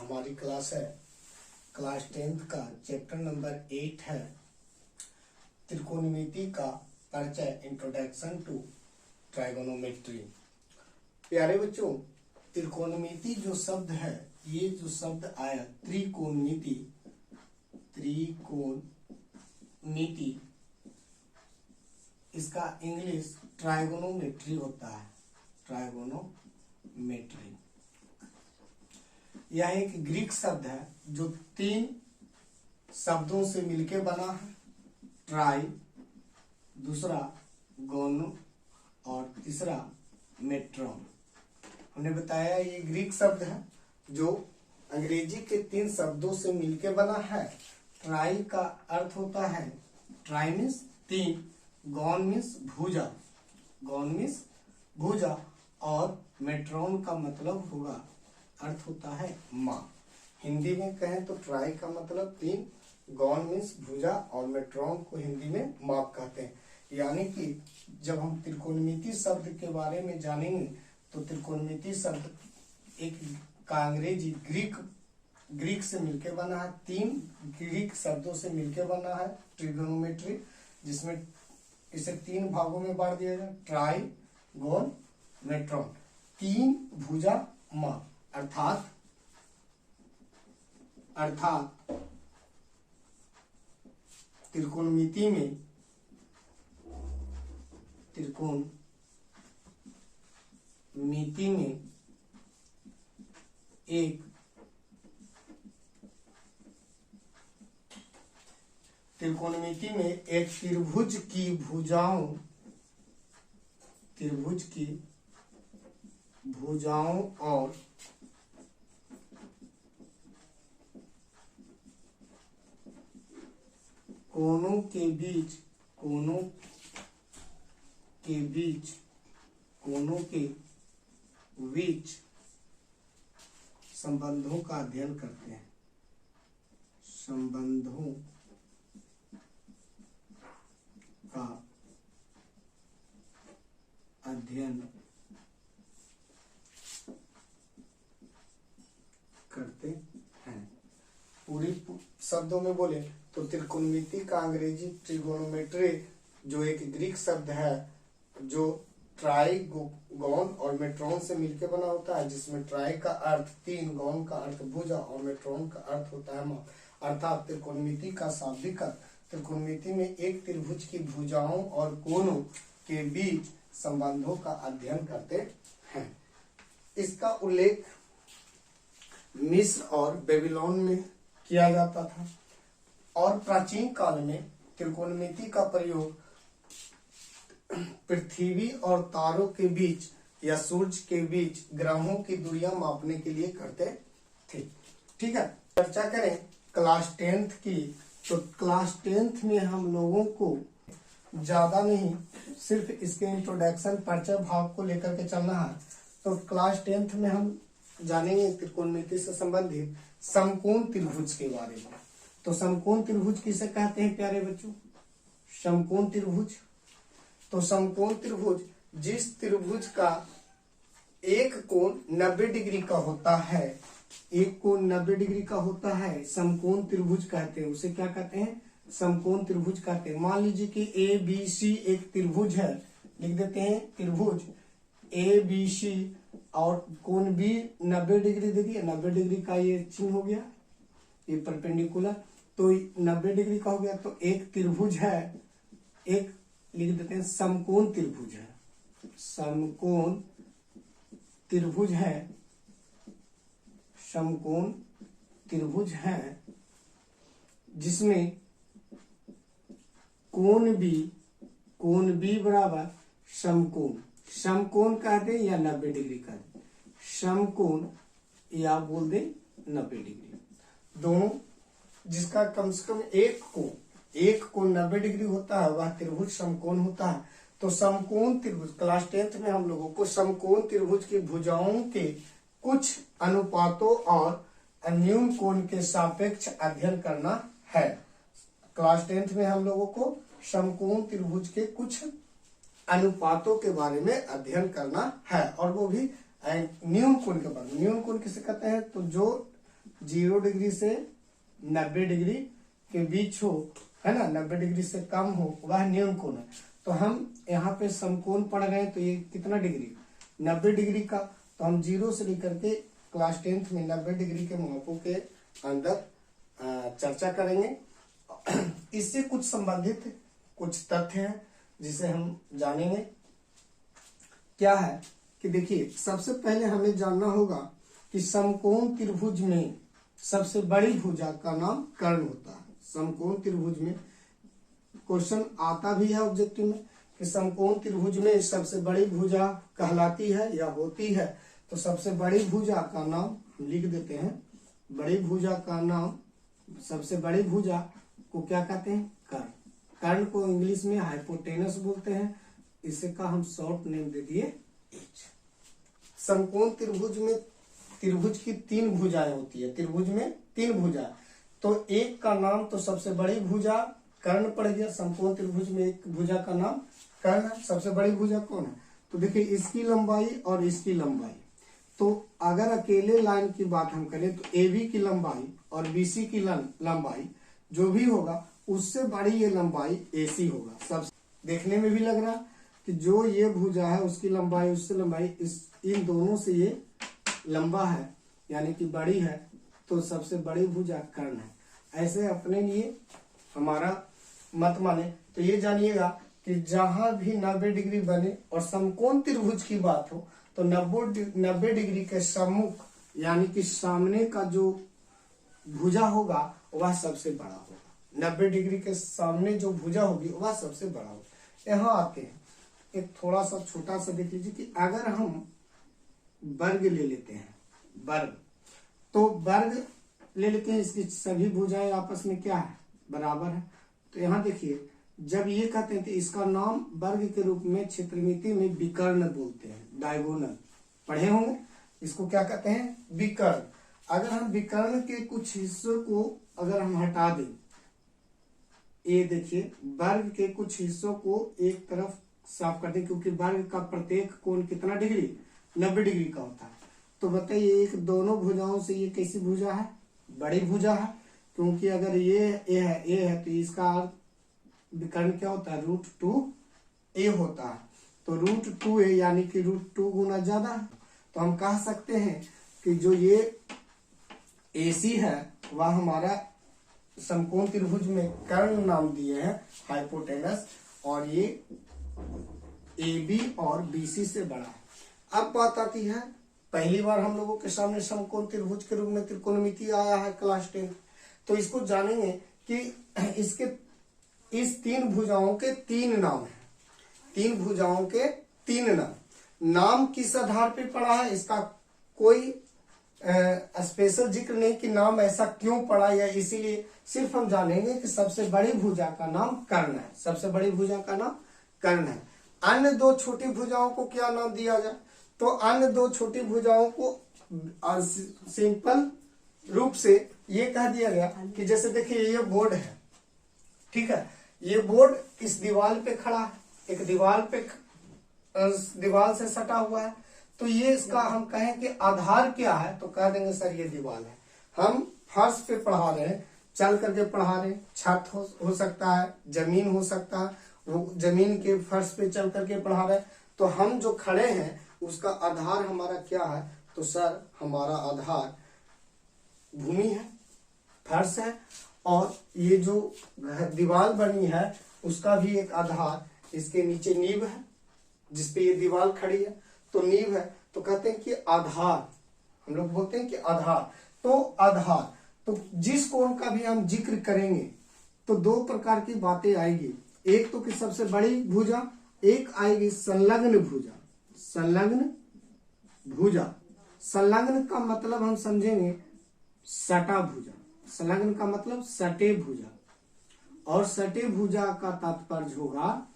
हमारी क्लास है class 10th का चैप्टर नंबर 8 है त्रिकोणमिति का परिचय, इंट्रोडक्शन टू ट्राइगोनोमेट्री। प्यारे बच्चों, त्रिकोणमिति जो शब्द है, ये जो शब्द आया त्रिकोणमिति, त्रिकोणमिति इसका इंग्लिश ट्राइगोनोमेट्री होता है। ट्राइगोनोमेट्री यह एक ग्रीक शब्द है जो 3 शब्दों से मिलकर बना है। ट्राई, दूसरा गोनो और तीसरा मेट्रॉन। हमने बताया ये ग्रीक शब्द है जो अंग्रेजी के 3 शब्दों से मिलकर बना है। ट्राई का अर्थ होता है, ट्राई मीन्स 3, गॉन मीन्स भुजा, गॉन मीन्स भुजा, और मेट्रॉन का मतलब होगा, अर्थ होता है माँ। हिंदी में कहें तो ट्राई का मतलब 3, गॉन मीन्स भुजा, और मेट्रॉन को हिंदी में माप कहते हैं। यानी कि जब हम त्रिकोणमिति शब्द के बारे में जानेंगे तो त्रिकोणमिति शब्द एक का अंग्रेजी ग्रीक से मिलकर बना है। 3 ग्रीक शब्दों से मिलकर बना है ट्रिगोनोमेट्री, जिसमें इसे 3 भागों में बांट दिया जाए, ट्राई, गोन, मेट्रॉन। 3 भुजा माप, अर्थात त्रिकोणमिति में एक त्रिभुज की भुजाओं और कोनों के बीच संबंधों का अध्ययन करते हैं। संबंधों का अध्ययन करते हैं। पूरी शब्दों में बोले तो त्रिकोणमिति का अंग्रेजी ट्रिगोनोमेट्री, जो एक ग्रीक शब्द है जो ट्राई, गॉन और मेट्रॉन से मिलकर बना होता है, जिसमें ट्राई का अर्थ 3, गॉन का अर्थ भुजा और मेट्रॉन का अर्थ होता है माप। अर्थात त्रिकोणमिति का शाब्दिक अर्थ, त्रिकोणमिति में एक त्रिभुज की भुजाओं और कोनों के बीच संबंधों का अध्ययन करते हैं। इसका उल्लेख मिस्र और बेबीलोन में किया जाता था, और प्राचीन काल में त्रिकोणमिति का प्रयोग पृथ्वी और तारों के बीच या सूर्य के बीच ग्रहों की दूरियां मापने के लिए करते थे। ठीक है, चर्चा करें क्लास 10th की, तो क्लास 10th में हम लोगों को ज्यादा नहीं, सिर्फ इसके इंट्रोडक्शन परिचय भाग को लेकर के चलना है। तो क्लास 10th में हम जानेंगे त्रिकोणमिति से संबंधित समकोण त्रिभुज के बारे में। तो समकोण त्रिभुज किसे कहते हैं प्यारे बच्चों? समकोण त्रिभुज, तो समकोण त्रिभुज जिस त्रिभुज का एक कोण 90 डिग्री का होता है, एक कोण 90 डिग्री का होता है, समकोण त्रिभुज कहते हैं। उसे क्या कहते हैं? समकोण त्रिभुज कहते हैं। मान लीजिए कि ABC एक त्रिभुज है, लिख देते हैं त्रिभुज ABC, और कोण भी 90 डिग्री दे दिया। 90 डिग्री का ये चिन्ह हो गया, ये परपेंडिकुलर, तो 90 डिग्री का हो गया। तो एक त्रिभुज है, एक लिख देते हैं समकोण त्रिभुज है। समकोण त्रिभुज है, समकोण त्रिभुज है जिसमें कोण भी बराबर समकोण, समकोण कहते हैं या 90 डिग्री कहते हैं, समकोण या बोल दे 90 डिग्री, दोनों जिसका कम से कम एक कोण 90 डिग्री होता है, वह त्रिभुज समकोण होता है। तो समकोण त्रिभुज, क्लास 10th में हम लोगों को समकोण त्रिभुज की भुजाओं के कुछ अनुपातों और अन्यून कोण के सापेक्ष अध्ययन करना है। क्लास 10th में हम लोगों को समकोण त्रिभुज के कुछ अनुपातों के बारे में अध्ययन करना है, और वो भी न्यून कोण के बारे में। न्यून कोण किसे कहते हैं? तो जो 0 डिग्री से 90 डिग्री के बीच हो, है ना, 90 डिग्री से कम हो, वह न्यून कोण है। तो हम यहाँ पे समकोण पढ़ रहे हैं, तो ये कितना डिग्री, 90 डिग्री का। तो हम 0 से लेकर के क्लास 10th में 90 डिग्री के मापों के अंदर चर्चा करेंगे। इससे कुछ संबंधित कुछ तथ्य हैं जिसे हम जानेंगे। क्या है कि देखिए, सबसे पहले हमें जानना होगा कि समकोण त्रिभुज में सबसे बड़ी भुजा का नाम कर्ण होता है। समकोण त्रिभुज में क्वेश्चन आता भी है ऑब्जेक्टिव में कि समकोण त्रिभुज में सबसे बड़ी भुजा कहलाती है या होती है। तो सबसे बड़ी भुजा का नाम हम लिख देते हैं। बड़ी भुजा का नाम, सबसे बड़ी भुजा को क्या कहते हैं, कर्ण। कर्ण को इंग्लिश में हाइपोटेनस बोलते हैं। इसे का हम शॉर्ट नेम दे दिए एच। समकोण त्रिभुज में त्रिभुज की 3 भुजाएं होती है। त्रिभुज में 3 भुजा, तो एक का नाम तो सबसे बड़ी भुजा कर्ण पड़ गया। समकोण त्रिभुज में एक भुजा का नाम कर्ण है। सबसे बड़ी भुजा कौन है, तो देखिए इसकी लंबाई और इसकी लंबाई। तो अगर अकेले लाइन की बात हम करें तो AB की लंबाई और BC की लंबाई जो भी होगा उससे बड़ी ये लंबाई AC होगा। सब देखने में भी लग रहा कि जो ये भुजा है उसकी लंबाई उससे लंबाई इन दोनों से ये लंबा है, यानी कि बड़ी है। तो सबसे बड़ी भुजा कर्ण है। ऐसे अपने लिए हमारा मत माने तो ये जानिएगा कि जहां भी 90 डिग्री बने और समकोण त्रिभुज की बात हो तो 90 डिग्री के सम्मुख यानी कि सामने का जो भुजा होगा वह सबसे बड़ा होगा। 90 डिग्री के सामने जो भुजा होगी वह सबसे बड़ा होगा। यहाँ आते हैं, एक थोड़ा सा छोटा सा देख लीजिए कि अगर हम वर्ग ले लेते हैं, वर्ग, तो वर्ग ले लेते हैं, इसकी सभी भुजाएं आपस में क्या है, बराबर है। तो यहाँ देखिए, जब ये कहते हैं तो इसका नाम वर्ग के रूप में क्षेत्रमिति में विकर्ण बोलते हैं। डायगोनल पढ़े होंगे, इसको क्या कहते हैं, विकर्ण। अगर हम विकर्ण के कुछ हिस्सों को अगर हम हटा दें, ये देखिए वर्ग के कुछ हिस्सों को एक तरफ साफ कर दें, क्योंकि वर्ग का प्रत्येक कोण कितना डिग्री, 90 डिग्री का होता है। तो बताइए एक दोनों भुजाओं से ये कैसी भुजा है, बड़ी भुजा है। क्योंकि अगर ये है तो इसका विकर्ण क्या होता है, √2a होता है। तो √2a यानी कि √2 गुना ज्यादा है। तो हम कह सकते हैं कि जो ये AC है वह हमारा समकोण त्रिभुज में कर्ण नाम दिए हैं, हाइपोटेनस, और ये AB और BC से बड़ा है। अब बात आती है, पहली बार हम लोगों के सामने समकोण त्रिभुज के रूप में त्रिकोणमिति आया है क्लास 10। तो इसको जानेंगे कि इसके इस 3 भुजाओं के 3 नाम हैं। 3 भुजाओं के 3 नाम किस आधार पे पड़ा है, इसका कोई स्पेशल जिक्र नहीं कि नाम ऐसा क्यों पड़ा, या इसीलिए सिर्फ हम जानेंगे कि सबसे बड़ी भुजा का नाम कर्ण है। सबसे बड़ी भुजा का नाम कर्ण है। अन्य 2 छोटी भुजाओं को क्या नाम दिया जाए, तो अन्य 2 छोटी भुजाओं को सिंपल रूप से ये कह दिया गया कि जैसे देखिए ये बोर्ड है, ठीक है, ये बोर्ड इस दीवार पे खड़ा है, एक दीवार पे दीवार से सटा हुआ है। तो ये इसका हम कहें कि आधार क्या है, तो कह देंगे सर ये दीवार है। हम फर्श पे पढ़ा रहे हैं, चल करके पढ़ा रहे हैं, छत हो सकता है, जमीन हो सकता है, वो जमीन के फर्श पे चल करके पढ़ा रहे हैं। तो हम जो खड़े हैं उसका आधार हमारा क्या है, तो सर हमारा आधार भूमि है, फर्श है। और ये जो दीवार बनी है उसका भी एक आधार, इसके नीचे नींव है जिसपे ये दीवार खड़ी है, तो नींव है। तो कहते हैं कि आधार, हम लोग बोलते हैं कि आधार। तो आधार, तो जिस कोण का भी हम जिक्र करेंगे तो 2 प्रकार की बातें आएगी। एक तो कि सबसे बड़ी भुजा, एक आएगी संलग्न भुजा। संलग्न भुजा, संलग्न का मतलब हम समझेंगे सटा भुजा। संलग्न का मतलब सटे भुजा, और सटे भुजा का तात्पर्य होगा,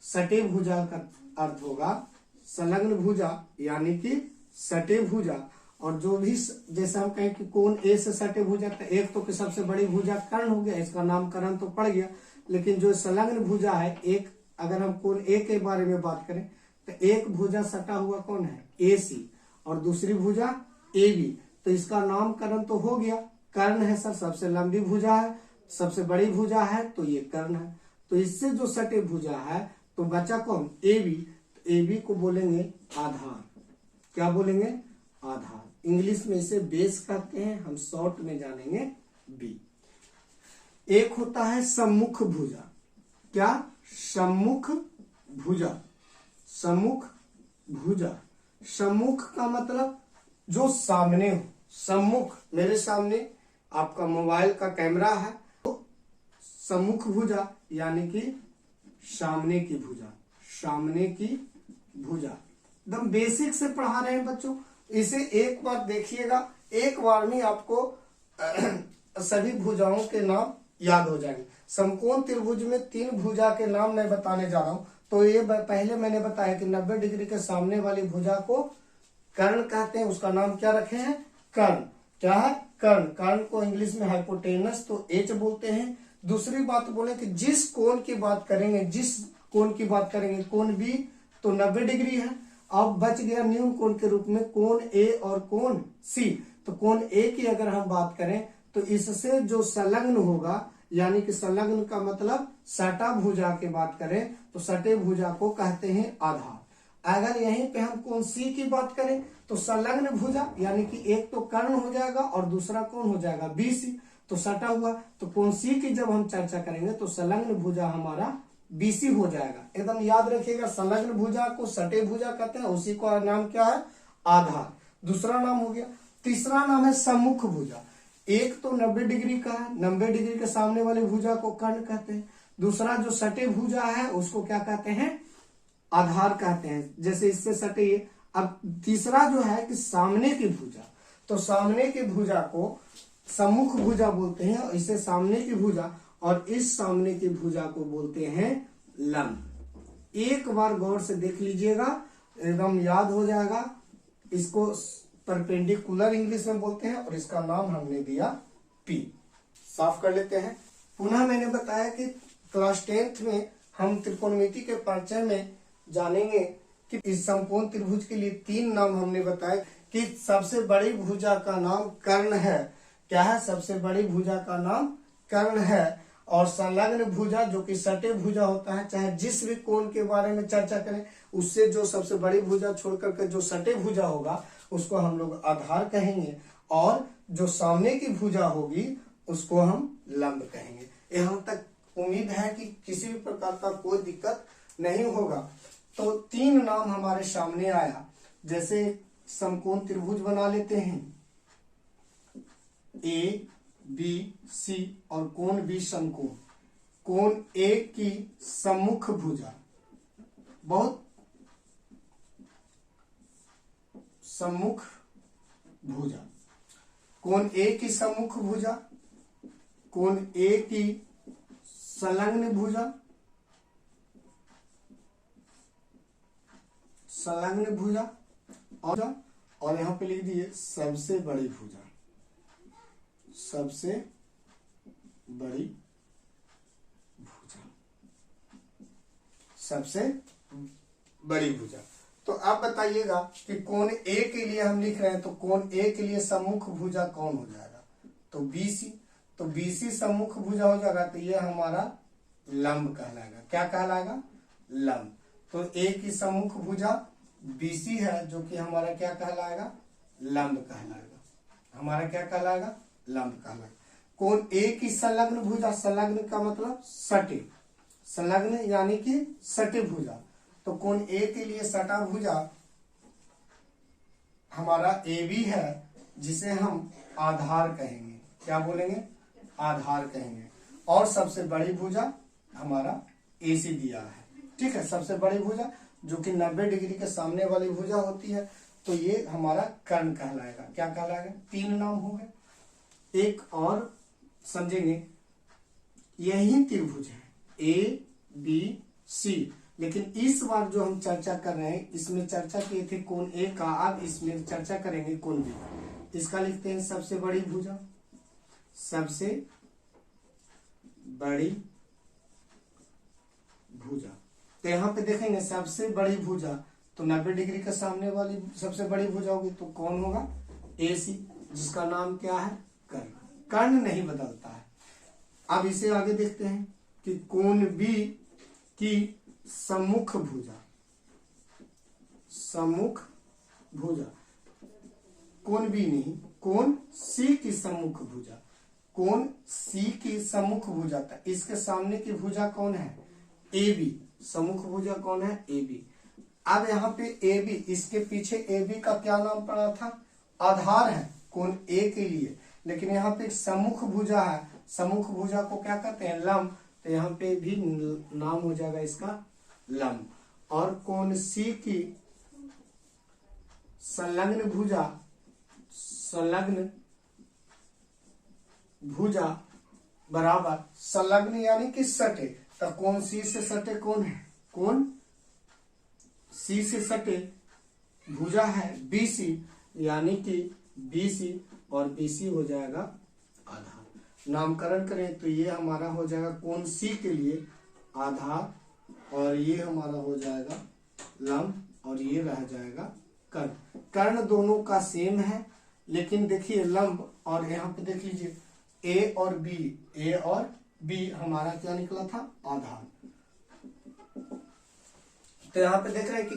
सटे भुजा का अर्थ होगा संलग्न भुजा यानी कि सटे भुजा। और जो भी जैसे हम कहें कि कोण A से सटे भुजा, तो एक तो कि सबसे बड़ी भुजा कर्ण हो गया, इसका नाम कर्ण तो पड़ गया। लेकिन जो संलग्न भुजा है, एक अगर हम कोण A के बारे में बात करें तो एक भुजा सटा हुआ कौन है, AC, और दूसरी भुजा AB। तो इसका नामकरण तो हो गया। कर्ण है सर, सबसे लंबी भुजा है, सबसे बड़ी भुजा है, तो ये कर्ण है। तो इससे जो सटे भुजा है तो बचा कौन, ए बी। तो ए बी को बोलेंगे आधार। क्या बोलेंगे, आधार। इंग्लिश में इसे बेस कहते हैं, हम शॉर्ट में जानेंगे बी। एक होता है सम्मुख भुजा। क्या, सम्मुख भुजा। सम्मुख भुजा, सम्मुख का मतलब जो सामने हो। सम्मुख, मेरे सामने आपका मोबाइल का कैमरा है, तो सम्मुख भुजा यानी कि सामने की भुजा। सामने की भुजा एकदम बेसिक से पढ़ा रहे हैं बच्चों। इसे एक बार देखिएगा, एक बार में आपको सभी भुजाओं के नाम याद हो जाएंगे। समकोण त्रिभुज में 3 भुजा के नाम मैं बताने जा रहा हूं। तो ये पहले मैंने बताया कि 90 डिग्री के सामने वाली भुजा को कर्ण कहते हैं। उसका नाम क्या रखे हैं, कर्ण। क्या है, कर्ण। कर्ण को इंग्लिश में हाइपोटेनस तो एच बोलते हैं। दूसरी बात बोले कि जिस कोण की बात करेंगे, जिस कोण की बात करेंगे, कोण बी तो 90 डिग्री है। अब बच गया न्यून कोण के रूप में कोण ए और कोण सी। तो कोण ए की अगर हम बात करें तो इससे जो संलग्न होगा, यानी कि संलग्न का मतलब सटा भुजा की बात करें तो सटे भुजा को कहते हैं आधार। अगर यहीं पे हम कोण सी की बात करें तो संलग्न भुजा, यानी कि एक तो कर्ण हो जाएगा और दूसरा कौन हो जाएगा, बीसी। तो सटा हुआ, तो कोण सी की जब हम चर्चा करेंगे तो संलग्न भुजा हमारा बीसी हो जाएगा। एकदम याद रखिएगा, संलग्न भुजा को सटे भुजा कहते हैं, उसी का नाम क्या है, आधार। दूसरा नाम हो गया। तीसरा नाम है सम्मुख भुजा। एक तो 90 डिग्री का है, 90 डिग्री के सामने वाली भुजा को कर्ण कहते हैं। दूसरा जो सटे भुजा है उसको क्या कहते हैं, आधार कहते हैं। जैसे इससे सटे ये। अब तीसरा जो है कि सामने की भुजा, तो सामने की भुजा को सम्मुख भुजा बोलते हैं, और इसे सामने की भुजा, और इस सामने की भुजा को बोलते हैं लंब। एक बार गौर से देख लीजिएगा, एकदम याद हो जाएगा। इसको परपेंडिकुलर इंग्लिश में बोलते हैं और इसका नाम हमने दिया पी। साफ कर लेते हैं। पुनः मैंने बताया कि क्लास 10th में हम त्रिकोणमिति के परिचय में जानेंगे कि इस समकोण त्रिभुज के लिए 3 नाम हमने बताए कि सबसे बड़ी भुजा का नाम कर्ण है। क्या है, सबसे बड़ी भुजा का नाम कर्ण है। और संलग्न भुजा जो कि सटे भुजा होता है, चाहे जिस भी कोण के बारे में चर्चा करें उससे जो सबसे बड़ी भुजा छोड़ करके जो सटे भुजा होगा उसको हम लोग आधार कहेंगे, और जो सामने की भुजा होगी उसको हम लंब कहेंगे। यहाँ तक उम्मीद है कि किसी भी प्रकार का कोई दिक्कत नहीं होगा। तो 3 नाम हमारे सामने आया। जैसे समकोण त्रिभुज बना लेते हैं, ए बी सी, और कोण बी समकोण। कोण ए की सम्मुख भुजा, बहुत सम्मुख भुजा। कोण ए की सम्मुख भुजा, कोण ए की संलग्न भुजा, संलग्न भुजा, और यहां पे लिख दिए सबसे बड़ी भुजा। सबसे बड़ी भुजा, सबसे बड़ी भुजा। तो आप बताइएगा कि कोण ए के लिए हम लिख रहे हैं, तो कोण ए के लिए सम्मुख भुजा कौन हो जाएगा, तो बीसी। तो बीसी सम्मुख भुजा हो जाएगा, तो ये हमारा लंब कहलाएगा। क्या कहलाएगा, लंब। तो ए की सम्मुख भुजा बीसी है, जो कि हमारा क्या कहलाएगा, लंब कहलाएगा। हमारा क्या कहलाएगा, लंब कहलाएगा। कोण ए की संलग्न भुजा, संलग्न का मतलब सटे, संलग्न यानी कि सटे भुजा। तो कोण ए के लिए सटा भुजा हमारा ए बी है, जिसे हम आधार कहेंगे। क्या बोलेंगे, आधार कहेंगे। और सबसे बड़ी भुजा हमारा ए सी दिया है। ठीक है, सबसे बड़ी भुजा जो कि 90 डिग्री के सामने वाली भुजा होती है, तो ये हमारा कर्ण कहलाएगा। क्या कहलाएगा, 3 नाम हो गए। एक और समझेंगे, यही त्रिभुज है ए बी सी, लेकिन इस बार जो हम चर्चा कर रहे हैं इसमें चर्चा किए थे कोण ए का, अब इसमें चर्चा करेंगे कोण बी। इसका लिखते हैं सबसे बड़ी भुजा, सबसे बड़ी भुजा। तो यहाँ पे देखेंगे सबसे बड़ी भुजा, तो 90 डिग्री के सामने वाली सबसे बड़ी भुजा होगी, तो कौन होगा, ए सी। जिसका नाम क्या है, कर्ण। कर्ण नहीं बदलता है। अब इसे आगे देखते हैं कि कोण बी की सम्मुख भुजा, सम्मुख भुजा, कोण बी नहीं, कोण सी की सम्मुख भुजा, कोण सी की सम्मुख भुजा था। इसके सामने की भुजा कौन है, ए बी, सम्मुख भुजा कौन है, ए बी। अब यहाँ पे ए बी, इसके पीछे ए बी का क्या नाम पड़ा था, आधार है कोण ए के लिए, लेकिन यहाँ पे एक सम्मुख भुजा है, सम्मुख भुजा को क्या कहते हैं, लंब, तो यहाँ पे भी नाम हो जाएगा इसका लंब। और कोण सी की संलग्न भुजा, संलग्न भुजा बराबर, संलग्न यानी कि सटे, तो कोण सी से सटे कौन है, कोण सी से सटे भुजा है बीसी, यानी कि बीसी, और बीसी हो जाएगा आधार। नामकरण करें तो ये हमारा हो जाएगा कोण सी के लिए आधार, और ये हमारा हो जाएगा लंब, और ये रह जाएगा कर्ण। कर्ण दोनों का सेम है, लेकिन देखिए लंब, और यहाँ पे देख लीजिए ए और बी, ए और बी हमारा क्या निकला था, आधार। तो यहाँ पे देख रहे हैं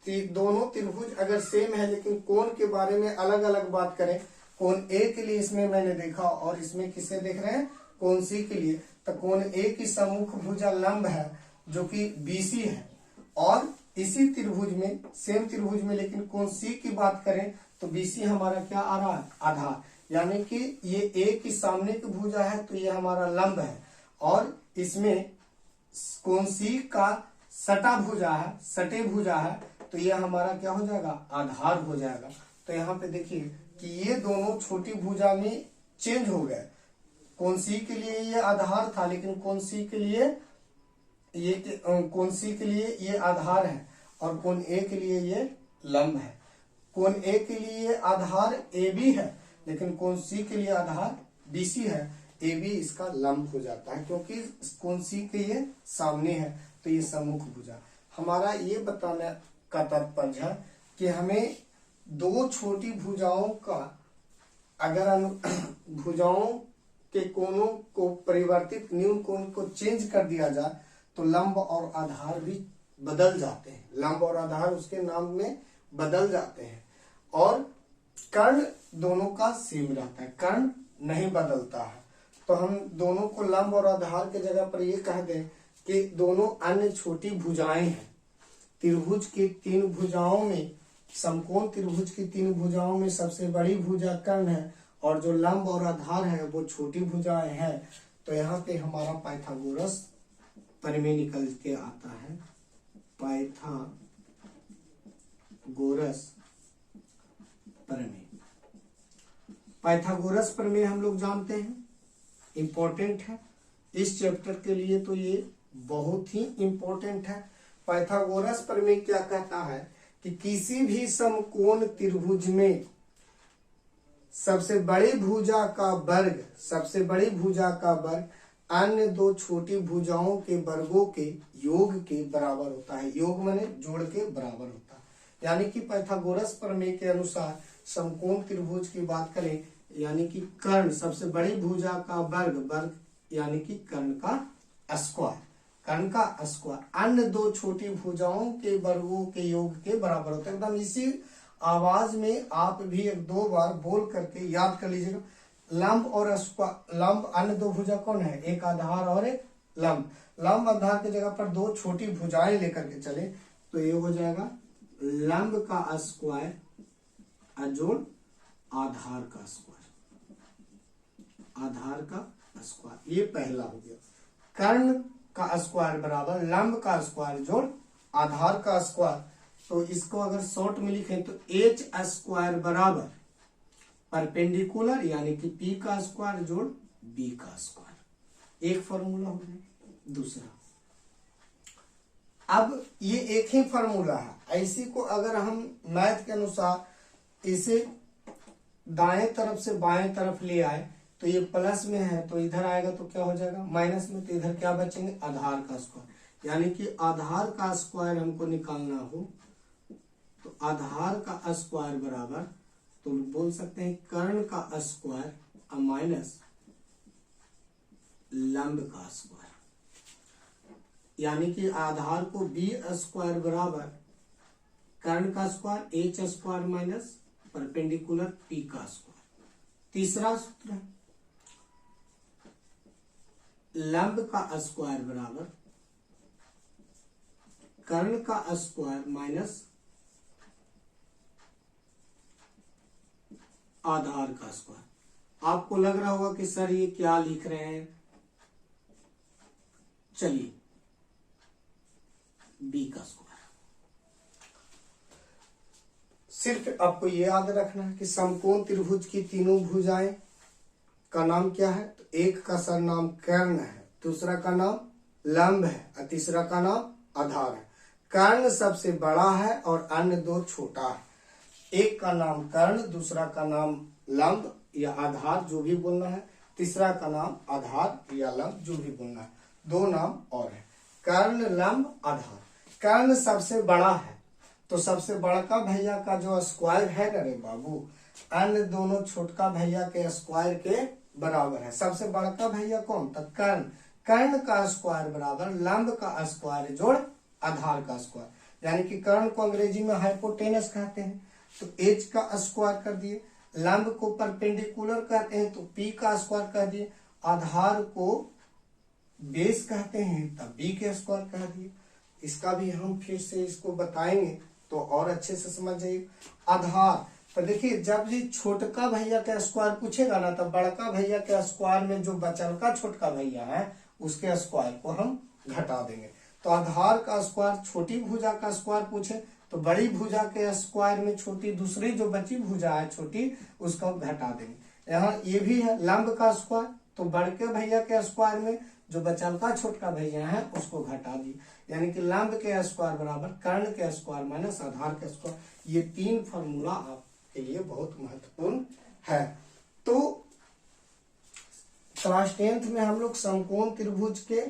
कि दोनों त्रिभुज अगर सेम है, लेकिन कोण के बारे में अलग अलग बात करें, कोण ए के लिए इसमें मैंने देखा, और इसमें किसे देख रहे हैं, कोण सी के लिए, तो कोण ए की सम्मुख भुजा लंब है जो कि बीसी है, और इसी त्रिभुज में, सेम त्रिभुज में, लेकिन कोण सी की बात करें तो बीसी हमारा क्या आ रहा है, आधार, यानी कि ये ए की सामने की भुजा है तो ये हमारा लंब है, और इसमें कोण सी का सटा भुजा है, सटे भुजा है, तो ये हमारा क्या हो जाएगा, आधार हो जाएगा। तो यहाँ पे देखिए कि ये दोनों छोटी भुजा में चेंज हो गए, कोण सी के लिए ये आधार था, लेकिन कोण सी के लिए ये आधार है, और कोण ए के लिए ये लंब है। कोण ए के लिए आधार ए बी है, लेकिन कोण सी के लिए आधार बी सी है, ए बी इसका लंब हो जाता है, क्योंकि कोण सी के ये सामने है, तो ये सम्मुख भुजा। हमारा ये बताने का तात्पर्य है कि हमें दो छोटी भुजाओं का अगर भुजाओं के कोणों को परिवर्तित, न्यून कोण को चेंज कर दिया जाए तो लंब और आधार भी बदल जाते हैं, लंब और आधार उसके नाम में बदल जाते हैं। और कर्ण दोनों का सेम रहता है, कर्ण नहीं बदलता है। तो हम दोनों को लंब और आधार के जगह पर ये कह दें कि दोनों अन्य छोटी भुजाएं हैं। त्रिभुज की तीन भुजाओं में, समकोण त्रिभुज की तीन भुजाओं में सबसे बड़ी भुजा कर्ण है, और जो लंब और आधार है वो छोटी भुजाएं हैं। तो यहाँ पे हमारा पाइथागोरस प्रमेय निकल के आता है, पाइथागोरस प्रमेय। पाइथागोरस प्रमेय हम लोग जानते हैं, इंपॉर्टेंट है इस चैप्टर के लिए, तो ये बहुत ही इंपॉर्टेंट है। पाइथागोरस प्रमेय क्या कहता है कि किसी भी समकोण त्रिभुज में सबसे बड़ी भुजा का वर्ग, सबसे बड़ी भुजा का वर्ग अन्य दो छोटी भुजाओं के वर्गों के योग के बराबर होता है। योग माने जोड़ के बराबर होता है। यानी कि पाइथागोरस प्रमेय के अनुसार समकोण त्रिभुज की बात करें, यानी कि कर्ण सबसे बड़ी भुजा का वर्ग, वर्ग यानी कि कर्ण का स्क्वायर, कर्ण का स्क्वायर अन्य दो छोटी भुजाओं के वर्गों के योग के बराबर होता है। एकदम इसी आवाज में आप भी एक दो बार बोल करके याद कर लीजिएगा। लंब और लंब अन्य दो भुजा कौन है, एक आधार और एक लंब। लंब आधार की जगह पर दो छोटी भुजाएं लेकर के चले तो ये हो जाएगा लंब का स्क्वायर अजोड़ आधार का स्क्वायर, आधार का स्क्वायर, ये पहला हो गया। कर्ण का स्क्वायर बराबर लंब का स्क्वायर जोड़ आधार का स्क्वायर। तो इसको अगर शॉर्ट में लिखें तो एच स्क्वायर बराबर परपेंडिकुलर यानी कि पी का स्क्वायर जोड़ बी का स्क्वायर। एक फॉर्मूला हो गया। दूसरा, अब ये एक ही फॉर्मूला है, ऐसी को अगर हम मैथ के अनुसार इसे दाएं तरफ से बाएं तरफ ले आए तो ये प्लस में है तो इधर आएगा तो क्या हो जाएगा माइनस में, तो इधर क्या बचेंगे आधार का स्क्वायर। यानी कि आधार का स्क्वायर हमको निकालना हो तो आधार का स्क्वायर बराबर, तो बोल सकते हैं कर्ण का स्क्वायर माइनस लंब का स्क्वायर, यानी कि आधार को बी स्क्वायर बराबर कर्ण का square H square minus perpendicular P का स्क्वायर। तीसरा सूत्र है लंब का स्क्वायर बराबर कर्ण का स्क्वायर माइनस आधार का स्क्वायर। आपको लग रहा होगा कि सर ये क्या लिख रहे हैं, चलिए बी का स्क्वायर। सिर्फ आपको ये याद रखना है कि समकोण त्रिभुज की तीनों भुजाएं का नाम क्या है, तो एक का सरनाम कर्ण है, दूसरा का नाम लंब है और तीसरा का नाम आधार है। कर्ण सबसे बड़ा है और अन्य दो छोटा है। एक का नाम कर्ण, दूसरा का नाम लंब या आधार जो भी बोलना है, तीसरा का नाम आधार या लंब जो भी बोलना है। दो नाम और है, कर्ण लंब आधार। कर्ण सबसे बड़ा है तो सबसे बड़का भैया का जो स्क्वायर है ना रे बाबू, अन्य दोनों छोटका भैया के स्क्वायर के बराबर है। सबसे बड़का भैया कौन, तो कर्ण। कर्ण का स्क्वायर बराबर लंब का स्क्वायर जोड़ आधार का स्क्वायर, यानी कि कर्ण को अंग्रेजी में हाइपोटेनस कहते हैं, तो एच का स्क्वायर कर दिए। लंब को परपेंडिकुलर कहते हैं तो पी का स्क्वायर कर दिए। आधार को बेस कहते हैं तब बी के स्क्वायर कह दिए। इसका भी हम फिर से इसको बताएंगे तो और अच्छे से समझ जाइए। आधार तो देखिए, जब भी छोटका भैया का स्क्वायर पूछेगा ना, तब बड़का भैया के स्क्वायर में जो बचल का छोटका भैया है उसके स्क्वायर को हम घटा देंगे। तो आधार का स्क्वायर छोटी भुजा का स्क्वायर पूछे तो बड़ी भुजा के स्क्वायर में छोटी दूसरी जो बची भुजा है छोटी उसको घटा देंगे। यहाँ ये भी है लंब का स्क्वायर, तो बड़के भैया के स्क्वायर में जो बचल का छोटका भैया है उसको घटा दिए, यानी कि लंब के स्क्वायर बराबर कर्ण के स्क्वायर माइनस आधार के स्क्वायर। ये तीन फॉर्मूला आपके लिए बहुत महत्वपूर्ण है। तो क्लास 10th में हम लोग समकोण त्रिभुज के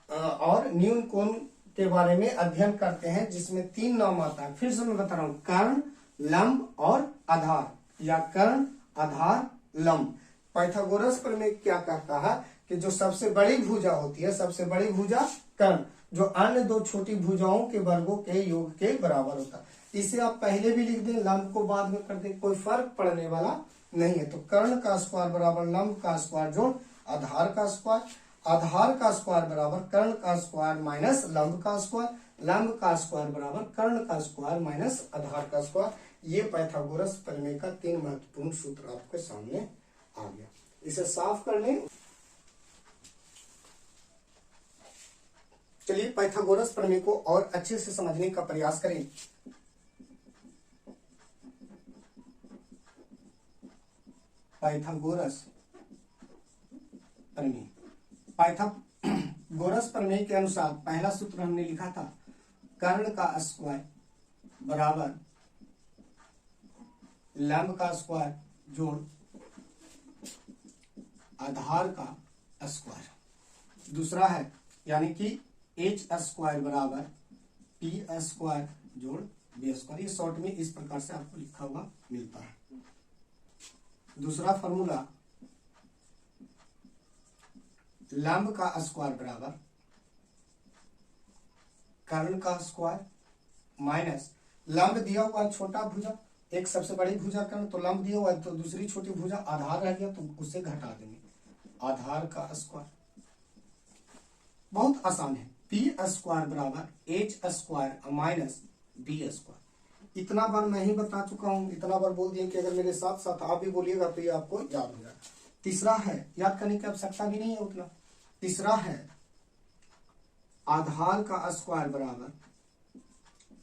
और न्यून कोण के बारे में अध्ययन करते हैं, जिसमें तीन नाम आता है। फिर से मैं बता रहा हूं, कर्ण लंब और आधार या कर्ण आधार लंब। पाइथागोरस प्रमेय क्या कहता है कि जो सबसे बड़ी भुजा होती है, सबसे बड़ी भुजा कर्ण, जो अन्य दो छोटी भुजाओं के वर्गों के योग के बराबर होता है। इसे आप पहले भी लिख दें, लंब को बाद में कर दें, कोई फर्क पड़ने वाला नहीं है। तो कर्ण का स्क्वायर बराबर लंब का स्क्वायर जोड़ आधार का स्क्वायर। आधार का स्क्वायर बराबर कर्ण का स्क्वायर माइनस लंब का स्क्वायर। लंब का स्क्वायर बराबर कर्ण का स्क्वायर माइनस आधार का स्क्वायर। ये पाइथागोरस प्रमेय का तीन महत्वपूर्ण सूत्र आपके सामने आ गया। इसे साफ कर लें। चलिए पाइथागोरस प्रमेय को और अच्छे से समझने का प्रयास करें। पाइथागोरस प्रमेय, पाइथागोरस प्रमेय के अनुसार पहला सूत्र हमने लिखा था, कर्ण का स्क्वायर बराबर लंब का स्क्वायर जोड़ आधार का स्क्वायर। दूसरा है यानी कि एच स्क्वायर बराबर पी स्क्वायर जोड़ बी स्क्वायर। ये शॉर्ट में इस प्रकार से आपको लिखा हुआ मिलता है। दूसरा फॉर्मूला, लंब का स्क्वायर बराबर कर्ण का स्क्वायर माइनस लंब दिया हुआ छोटा भुजा, एक सबसे बड़ी भुजा कर्ण, तो लंब दिया हुआ है तो दूसरी छोटी भुजा आधार रह गया तो उसे घटा देंगे, आधार का स्क्वायर। बहुत आसान है, पी स्क्वायर बराबर H square minus B square. इतना बार मैं ही बता चुका हूं, इतना बार बोल दिए कि अगर मेरे साथ साथ आप भी बोलिएगा तो ये आपको याद हो जाएगा। तीसरा है, याद करने की आवश्यकता भी नहीं है उतना। तीसरा है आधार का स्क्वायर बराबर,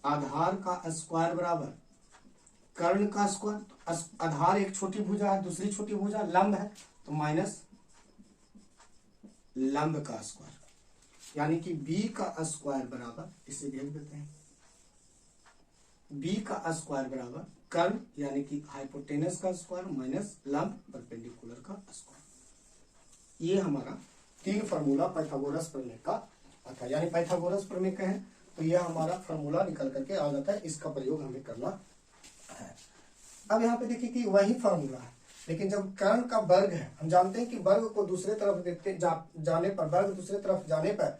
आधार का स्क्वायर बराबर कर्ण का स्क्वायर। आधार एक छोटी भुजा है, दूसरी छोटी भुजा लंब है तो माइनस लंब का स्क्वायर, यानी कि b का स्क्वायर बराबर, इसे भेज देते हैं, b का स्क्वायर बराबर कर्ण यानी कि हाइपोटेनस का स्क्वायर माइनस लंब परपेंडिकुलर का स्क्वायर। ये हमारा तीन फार्मूला पाइथागोरस प्रमेय का था। यानी पाइथागोरस प्रमेय कहें तो यह हमारा फार्मूला निकल करके आ जाता है, इसका प्रयोग हमें करना है। अब यहाँ पे देखिए कि वही फॉर्मूला है, लेकिन जब कर्ण का वर्ग है, हम जानते हैं कि वर्ग को दूसरे तरफ देखते जाने पर, वर्ग दूसरे तरफ जाने पर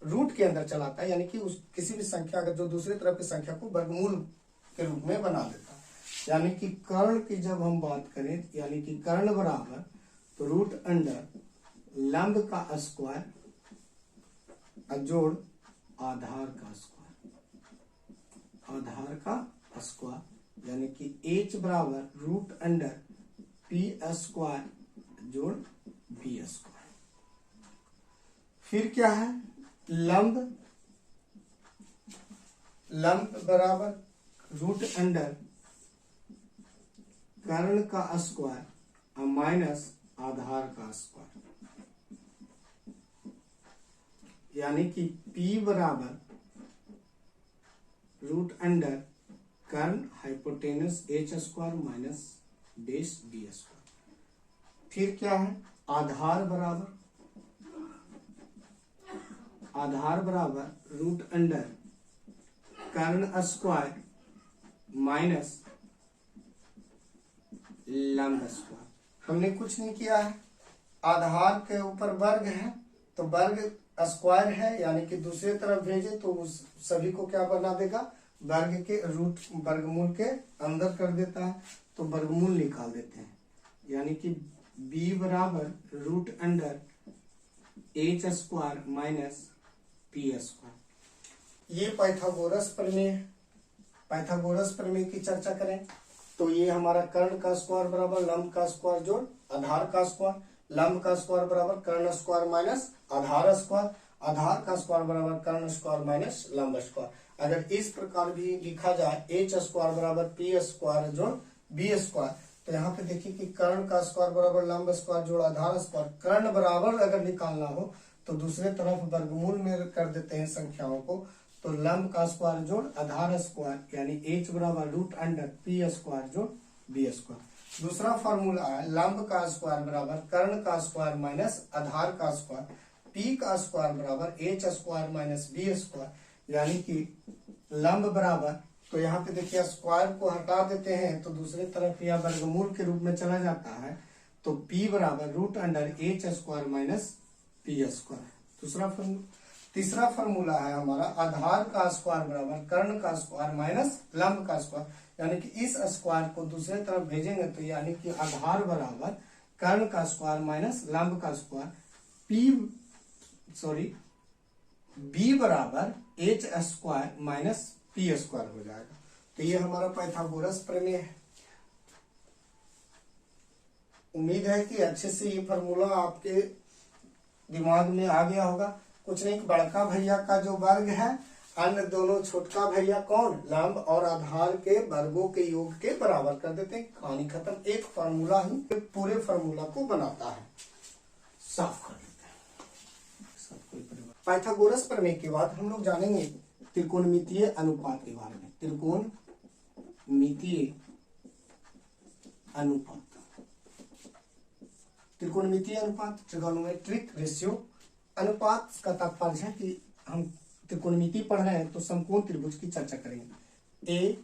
रूट के अंदर चलाता है, यानी कि उस किसी भी संख्या अगर जो दूसरे तरफ की संख्या को वर्गमूल के रूप में बना देता है। यानी कि कर्ण की जब हम बात करें, यानी कि कर्ण बराबर तो रूट अंडर लंब का स्क्वायर जोड़ आधार का स्क्वायर, आधार का स्क्वायर, यानी कि h बराबर रूट अंडर पी स्क्वायर जोड़ बी स्क्वायर। फिर क्या है, लंब, लंब बराबर रूट अंडर कर्ण का स्क्वायर माइनस आधार का स्क्वायर, यानी कि P बराबर रूट अंडर कर्ण hypotenuse h square minus base b square. फिर क्या है, आधार बराबर रूट अंडर कर्ण स्क्वायर माइनस लंब स्क्वायर। हमने कुछ नहीं किया है, आधार के ऊपर वर्ग है तो वर्ग स्क्वायर है, यानी कि दूसरी तरफ भेजे तो उस सभी को क्या बना देगा, वर्ग के रूट वर्गमूल के अंदर कर देता है, तो वर्गमूल निकाल देते हैं, यानी कि b बराबर root under h square minus P square. ये पाइथागोरस प्रमेय है। पाइथागोरस प्रमेय की चर्चा करें तो ये हमारा कर्ण का स्क्वायर बराबर लंब का स्क्वायर जोड़ आधार का स्क्वायर, लंब का स्क्वायर बराबर कर्ण स्क्वायर माइनस आधार स्क्वायर, आधार का स्क्वायर बराबर कर्ण स्क्वायर माइनस लंब स्क्वायर। अगर इस प्रकार भी लिखा जाए h स्क्वायर बराबर पी स्क्वायर जोड़ बी स्क्वायर, तो यहाँ पे देखिए कि कर्ण का स्क्वायर बराबर लंब स्क्वायर जोड़ आधार स्क्वायर। कर्ण बराबर अगर निकालना हो तो दूसरे तरफ वर्गमूल में कर देते हैं संख्याओं को, तो लंब का स्क्वायर जोड़ आधार स्क्वायर, यानी h बराबर रूट अंडर पी स्क्वायर जोड़ बी स्क्वायर। दूसरा फॉर्मूला है लंब का स्क्वायर बराबर कर्ण का स्क्वायर माइनस आधार का स्क्वायर, पी का स्क्वायर बराबर h square minus B square, यानी कि लंब बराबर, तो यहाँ पे देखिए स्क्वायर को हटा देते हैं तो दूसरे तरफ या वर्गमूल के रूप में चला जाता है, तो p बराबर root under h square minus P square. दूसरा फॉर्मूला। तीसरा फॉर्मूला है हमारा आधार का स्क्वायर बराबर कर्ण का स्क्वायर माइनस लंब का स्क्वायर, यानी कि इस स्क्वायर को दूसरे तरफ भेजेंगे तो यानी कि आधार बराबर कर्ण का स्क्वायर माइनस लंब का स्क्वायर, b बराबर h square minus P square हो जाएगा। तो ये हमारा पाइथागोरस प्रमेय है। उम्मीद है कि अच्छे से ये फॉर्मूला आपके दिमाग में आ गया होगा। कुछ नहीं, बड़का भैया का जो वर्ग है अन्य दोनों छोटका भैया कौन, लंब और आधार के वर्गों के योग के बराबर कर देते हैं, कहानी खत्म। एक फार्मूला ही पूरे फार्मूला को बनाता है। साफ कर देते हैं सब कोई। पाइथागोरस प्रमेय के बाद हम लोग जानेंगे त्रिकोणमितीय अनुपात के बारे में। त्रिकोणमितीय अनुपात, त्रिकोणमितीय अनुपात, ट्रिगोनोमेट्रिक रेशियो। अनुपात का तात्पर्य है कि हम त्रिकोणमिति पढ़ रहे हैं तो समकोण त्रिभुज की चर्चा करेंगे। ए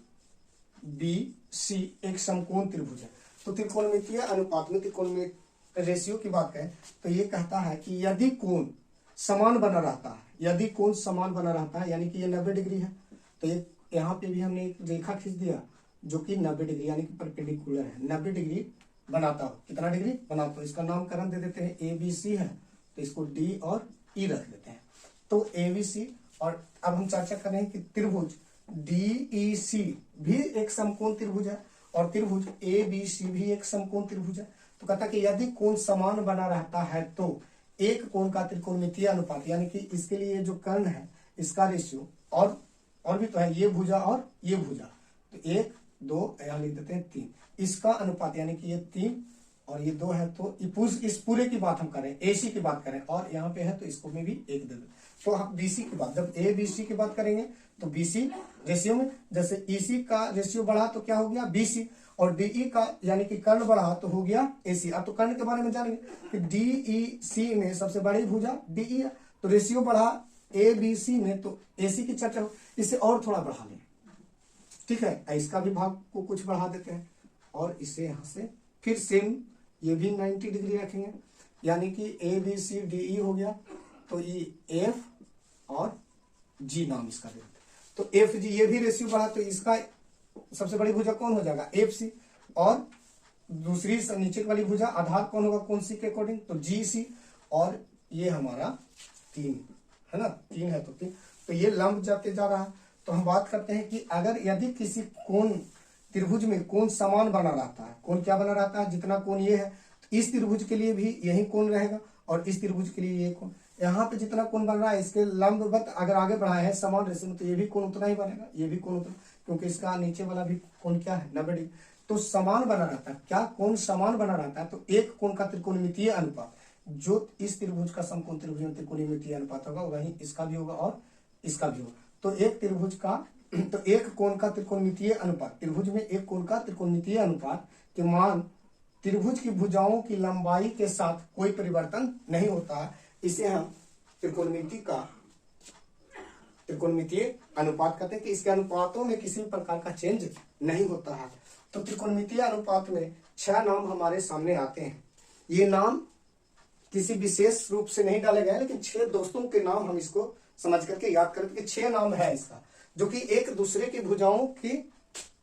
बी सी एक समकोण त्रिभुज है, तो त्रिकोणमितीय अनुपात में त्रिकोणमितीय रेशियो की बात करें तो ये कहता है कि यदि कोण समान बना रहता है, यदि कोण समान बना रहता है, यानी कि ये 90 डिग्री है, तो ये यहाँ पे भी हमने एक रेखा खींच दिया जो कि 90 डिग्री यानी कि परपेंडिकुलर है, 90 डिग्री बनाता हो। कितना डिग्री बनाता हो, इसका नामकरण दे देते हैं ए बी सी है, तो इसको डी और ई रख देते हैं, तो ए बी सी। और अब हम चर्चा करें कि त्रिभुज डी ई सी भी एक समकोण त्रिभुज है और त्रिभुज ए बी सी भी एक समकोण त्रिभुज है। तो कहता कि यदि कोण समान बना रहता है तो एक कोण का त्रिकोणमितीय अनुपात, यानी कि इसके लिए जो कर्ण है इसका रेशियो और भी तो है, ये भुजा और ये भुजा, तो 1 2 यहाँ लिख देते हैं 3, इसका अनुपात यानी कि ये 3 और ये 2 है, तो इस पूरे की बात हम करें, एसी की बात करें और यहाँ पे है तो इसको में भी 1 दे दो। तो हम बीसी की बात, जब ए बी सी की बात करेंगे तो बीसी रेशियो में, जैसे ईसी का रेशियो बढ़ा तो क्या हो गया बीसी, और डीई का यानी कि कर्ण बढ़ा तो हो गया एसी। अब तो कर्ण के बारे में जानेंगे कि डीई सी में सबसे बड़ी भुजा डीई है, तो रेशियो बढ़ा ए बी सी में तो एसी की चर्चा हो, इसे और थोड़ा बढ़ा लें, ठीक है, इसका भी भाग को कुछ बढ़ा देते हैं, और इसे यहाँ से फिर सेम ये भी 90 डिग्री रखेंगे, यानी कि ABCDE हो गया। तो ये F और G नाम इसका दे देते। तो FG ये भी रेशियो बढ़ा, तो इसका सबसे बड़ी भुजा कौन हो जाएगा? FC। और दूसरी नीचे वाली भुजा आधार कौन होगा कौन सी के अकॉर्डिंग? तो GC। और ये हमारा 3 है ना, 3 है तो 3, तो ये लंब जाते जा रहा है। तो हम बात करते हैं कि अगर यदि किसी कोण त्रिभुज में कोण समान बना रहता है, कोण क्या बना रहता है? जितना कोण ये है, तो इस त्रिभुज के लिए भी यही कोण रहेगा और इस त्रिभुज के लिए ये कोण। यहाँ पे जितना कोण बन रहा है इसके लंबवत अगर आगे बढ़ाए हैं समान रेशो में, तो ये भी कोण उतना ही बनेगा, ये भी कोण उतना, क्योंकि इसका नीचे वाला भी कोण क्या है? 90 डिग्री। तो समान बना रहता है। क्या कोण समान बना रहता है? तो एक कोण का त्रिकोणमितीय अनुपात, जो इस त्रिभुज का समकोण त्रिभुज में त्रिकोणमितीय अनुपात होगा, वही इसका भी होगा और इसका भी होगा। तो एक त्रिभुज का, तो एक कोण का त्रिकोणमितीय अनुपात, त्रिभुज में एक कोण का त्रिकोणमितीय अनुपात के मान त्रिभुज की भुजाओं की लंबाई के साथ कोई परिवर्तन नहीं होता है, इसे हम त्रिकोणमितीय अनुपात कहते हैं कि इसके अनुपातों में किसी भी प्रकार का चेंज नहीं होता है। तो त्रिकोणमितीय अनुपात में 6 नाम हमारे सामने आते हैं। ये नाम किसी विशेष रूप से नहीं डाले गए, लेकिन 6 दोस्तों के नाम हम इसको समझ करके याद करते कि 6 नाम है इसका, जो कि एक दूसरे की भुजाओं की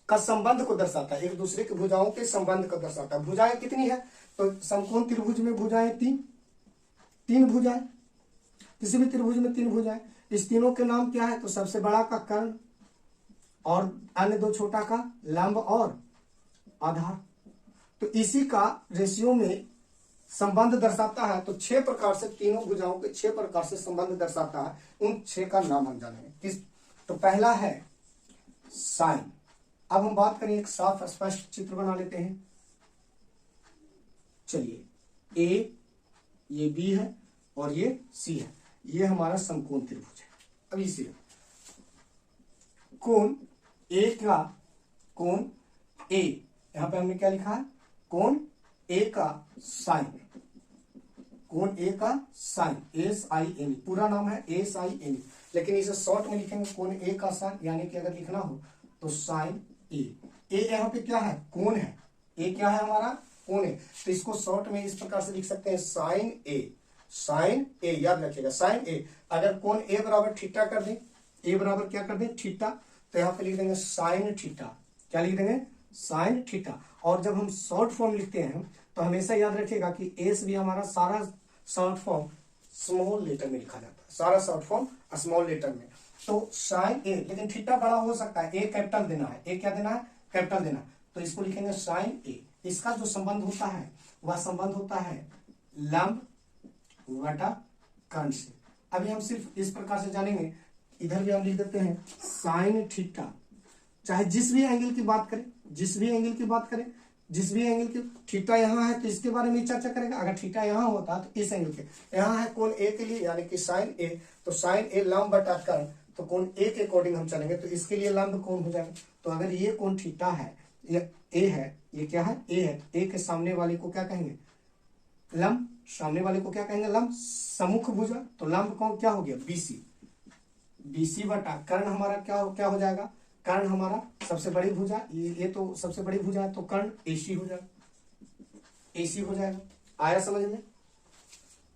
का संबंध को दर्शाता है, एक दूसरे की भुजाओं के संबंध को दर्शाता है। भुजाएं कितनी है? तो समकोण त्रिभुज में भुजाएं 3 भुजाएं, किसी भी त्रिभुज में 3 भुजाएं। इस तीनों के नाम क्या है? तो सबसे बड़ा का कर्ण और अन्य 2 छोटा का लंब और आधार। तो इसी का रेशियो में संबंध दर्शाता है। तो 6 प्रकार से तीनों भुजाओं के 6 प्रकार से संबंध दर्शाता है। उन 6 का नाम हम जानेंगे किस। तो पहला है साइन। अब हम बात करें, एक साफ स्पष्ट चित्र बना लेते हैं। चलिए, ए, ये बी है और ये सी है, ये हमारा समकोण त्रिभुज है। अब इसे कोण ए का कोण ए, यहां पे हमने क्या लिखा है? कोण ए का साइन, कोण ए का साइन, SIN, पूरा नाम है SIN, लेकिन इसे शॉर्ट में लिखेंगे कोण ए का साइन, यानी कि अगर लिखना हो तो साइन ए। यहाँ पे क्या है? कोण है। ए क्या है हमारा? कोण है। तो इसको शॉर्ट में इस प्रकार से लिख सकते हैं साइन ए, साइन ए, याद रखिएगा साइन ए। अगर कोण ए बराबर थीटा कर दें, ए बराबर क्या कर दें? थीटा, तो यहाँ पे लिख देंगे साइन थीटा। क्या लिख देंगे? Sine theta. और जब हम शॉर्ट फॉर्म लिखते हैं तो हमेशा याद रखिएगा कि एस भी हमारा सारा शॉर्ट फॉर्म स्मॉल लेटर में लिखा जाता है, सारा शॉर्ट फॉर्म स्मॉल लेटर में। तो साइन ए, लेकिन थीटा बड़ा हो सकता है, ए कैपिटल देना है, ए क्या देना है? कैपिटल देना। तो इसको लिखेंगे साइन ए। इसका जो संबंध होता है वह संबंध होता है लंब बटा कर्ण से। अभी हम सिर्फ इस प्रकार से जानेंगे, इधर भी हम लिख देते हैं साइन थीटा। चाहे जिस भी एंगल की बात करें, जिस भी एंगल की बात करें, जिस भी एंगल की, थीटा यहाँ है तो इसके बारे में चर्चा करेगा। अगर थीटा यहाँ होता तो इस एंगल के, यहाँ है कोण ए के लिए यानी कि साइन ए, तो साइन ए लंब बटा कर्ण, तो कोण ए के अकॉर्डिंग हम चलेंगे, तो इसके लिए लंब कोण हो जाएगा। तो अगर ये कोण थीटा है, ये ए है, ये क्या है? ए है। ए के सामने वाले को क्या कहेंगे? लंब। सामने वाले को क्या कहेंगे? लंब। सम्मुख भुजा, तो लंब कौन क्या हो गया? BC। BC बटा कर्ण हमारा क्या हो जाएगा? कर्ण हमारा सबसे बड़ी भुजा, ये तो सबसे बड़ी भुजा है, तो कर्ण AC हो जाएगा, AC हो जाएगा। आया समझ में?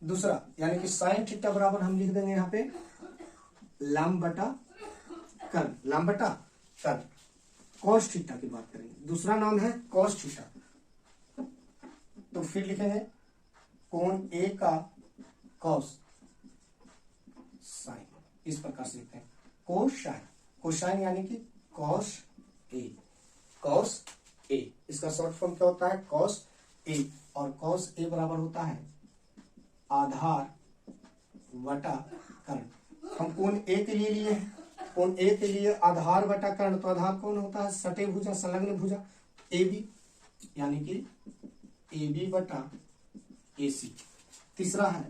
दूसरा, यानी कि साइन थीटा बराबर हम लिख देंगे यहाँ पे लंब बटा कर्ण, लंब बटा कर्ण। कॉस थीटा की बात करेंगे, दूसरा नाम है कॉस थीटा। तो फिर लिखेंगे कोण ए का कॉस साइन, इस प्रकार से लिखते हैं कोसाइन। कोसाइन यानी कि कॉस ए, कॉस ए, इसका शॉर्ट फॉर्म क्या होता है? Cos A. और कॉस ए बराबर होता है आधार बटा कर्ण। हम कोण ए के लिए कोण ए के लिए आधार बटा कर्ण, तो आधार कौन होता है? सटे भुजा, संलग्न भुजा, AB, यानी कि AB बटा AC। तीसरा है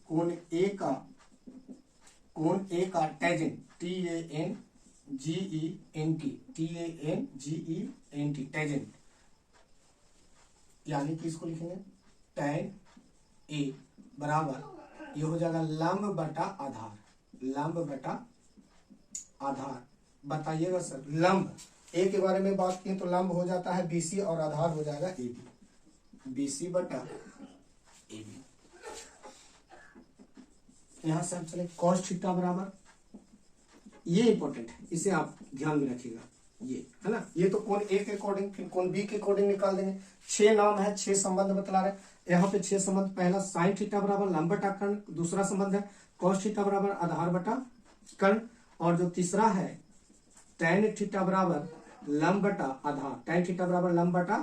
कोण ए का टैंजेंट, TANGENT, टैंजेंट, यानी कि इसको लिखेंगे टैन ए बराबर, ये हो जाएगा लंब बटा आधार, लंब बटा आधार। बताइएगा सर, लंब ए के बारे में बात की तो लंब हो जाता है BC और आधार हो जाएगा AB, BC बटा AB। यहां से हम चले cos थीटा बराबर, ये इंपॉर्टेंट है, इसे आप ध्यान में रखिएगा, ये है ना, ये तो कोण A के अकॉर्डिंग फिर कोण B के अकॉर्डिंग निकाल देंगे। 6 नाम है, 6 संबंध बतला रहे, यहाँ पे 6 संबंध। पहला sin थीटा बराबर लंब बटा कर्ण, दूसरा संबंध है cos थीटा बराबर आधार बटा कर्ण, और जो तीसरा है tan थीटा बराबर लंब बटा आधार, tan थीटा बराबर लंब बटा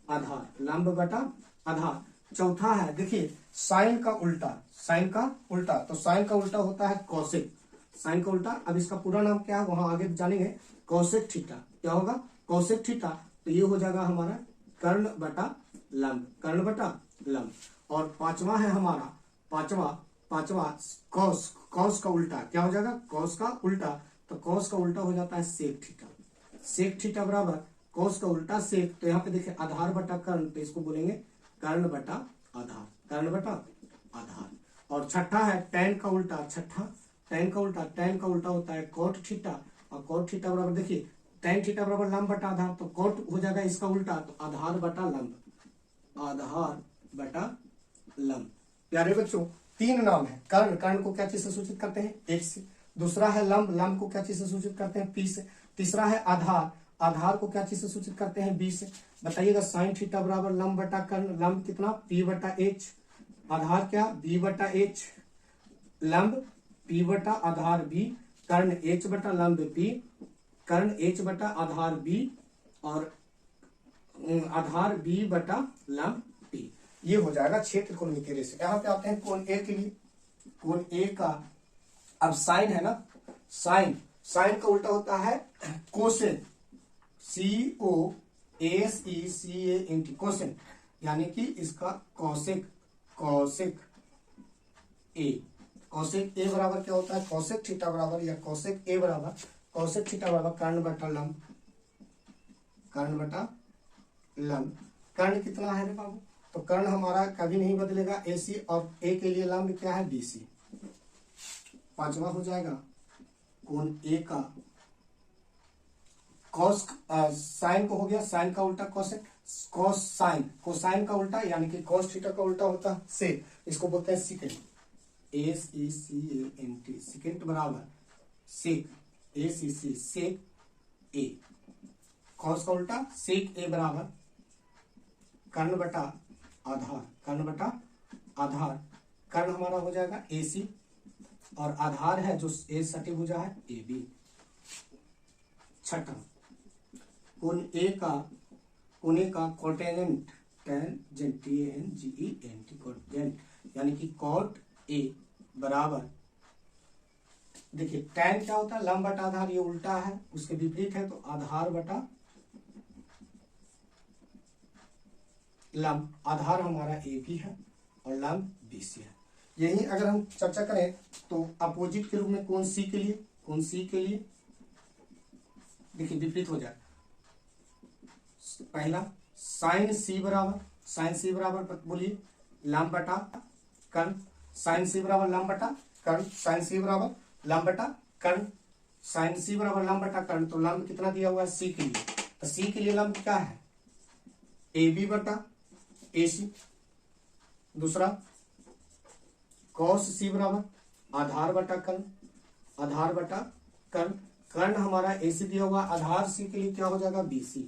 आधार, लंब बटा आधार। चौथा है देखिए साइन का उल्टा, साइन का उल्टा, तो साइन का उल्टा होता है कौशिक, साइन का उल्टा, अब इसका पूरा नाम क्या है वहां आगे जानेंगे। कौशिक थीटा क्या होगा, कौशिक थीटा, तो ये हो जाएगा हमारा कर्ण बटा लंब, कर्ण बटा लंब। और पांचवा है हमारा, पांचवा कौस, कौस का उल्टा क्या हो जाएगा, कौस का उल्टा, तो कौस का उल्टा हो जाता है सेक थीटा, सेक थीटा बराबर कौस का उल्टा सेक, तो यहाँ पे देखिए आधार बटा कर्ण, तो इसको बोलेंगे कर्ण बटा आधार, कर्ण बटा आधार। और छठा है टैन का उल्टा, छठा टैन का उल्टा, टैन का उल्टा होता है कोट थीटा, और कोट थीटा बराबर देखिए टैन थीटा बराबर लंब बटा आधार, तो कोट हो जाएगा इसका उल्टा, तो आधार बटा लंब, आधार बटा लंब। प्यारे बच्चों 3 नाम है, कर्ण, कर्ण को क्या चीज से सूचित करते हैं, एक से, दूसरा है लंब, लंब को क्या चीज से सूचित करते हैं, P से, तीसरा है आधार, आधार को क्या चीज से सूचित करते हैं, B से। बताइएगा साइन थीटा बराबर लंब बटा कर्ण, लंब कितना P बटा H, आधार क्या B बटा H, लंब P बटा आधार B, कर्ण H बटा लंब P, कर्ण H बटा आधार B, और आधार B बटा लंब P। ये हो जाएगा क्षेत्र कोण के से। यहाँ पे आते हैं कोण A के लिए, कोण A का, अब साइन है ना, साइन, साइन का उल्टा होता है कोसेन, COSECANT, कोसेन, यानी कि इसका कौशिक, कौशिक A, कौशिक A बराबर क्या होता है, कौशिक थीटा बराबर, या कौशिक A बराबर, कौशिक थीटा बराबर कर्ण बटा लंब, कर्ण बटा लंब। कर्ण कितना है रे बाबू, तो कर्ण हमारा कभी नहीं बदलेगा AC, और A के लिए लंब क्या है BC। पांचवा हो जाएगा कोण A का कॉस, साइन को हो गया, साइन का उल्टा कॉसेक, कॉस साइन, कोसाइन का उल्टा यानी कि कॉस थीटा का उल्टा होता है सेक, इसको बोलते हैं सिकेंट, SECANT, सिकेंट बराबर सेक, ACC, सेक A, कॉस का उल्टा सेक A बराबर कर्ण बटा आधार, कर्ण बटा आधार, कर्ण हमारा हो जाएगा AC, और आधार है जो A सटी भुजा है AB। छठा कोण A का, कोण A का कोटेनेंट, टेंजेंट, TANGENT, कोटेनेंट, यानी कि कोट A बराबर, देखिए टैन क्या होता है, लंब बटा आधार, ये उल्टा है, उसके विपरीत है, तो आधार बटा लंब, आधार हमारा AB है और लंब BC है। यही अगर हम चर्चा करें तो अपोजिट के रूप में कोण C के लिए, कोण C के लिए देखिए विपरीत हो जाए, पहला साइन C बराबर, साइन C बराबर बोलिए लंब बटा कर्ण, साइन C बराबर लंब बटा कर्ण, साइन C बराबर लंब बटा कर्ण, साइन C बराबर लंब बटा कर्ण, तो लंब कितना दिया हुआ है C के लिए, तो C के लिए लंब क्या है AB बटा AC। दूसरा कॉस C बराबर आधार बटा कर्ण, आधार बटा कर्ण, कर्ण हमारा AC दिया हुआ, आधार C के लिए क्या हो जाएगा BC।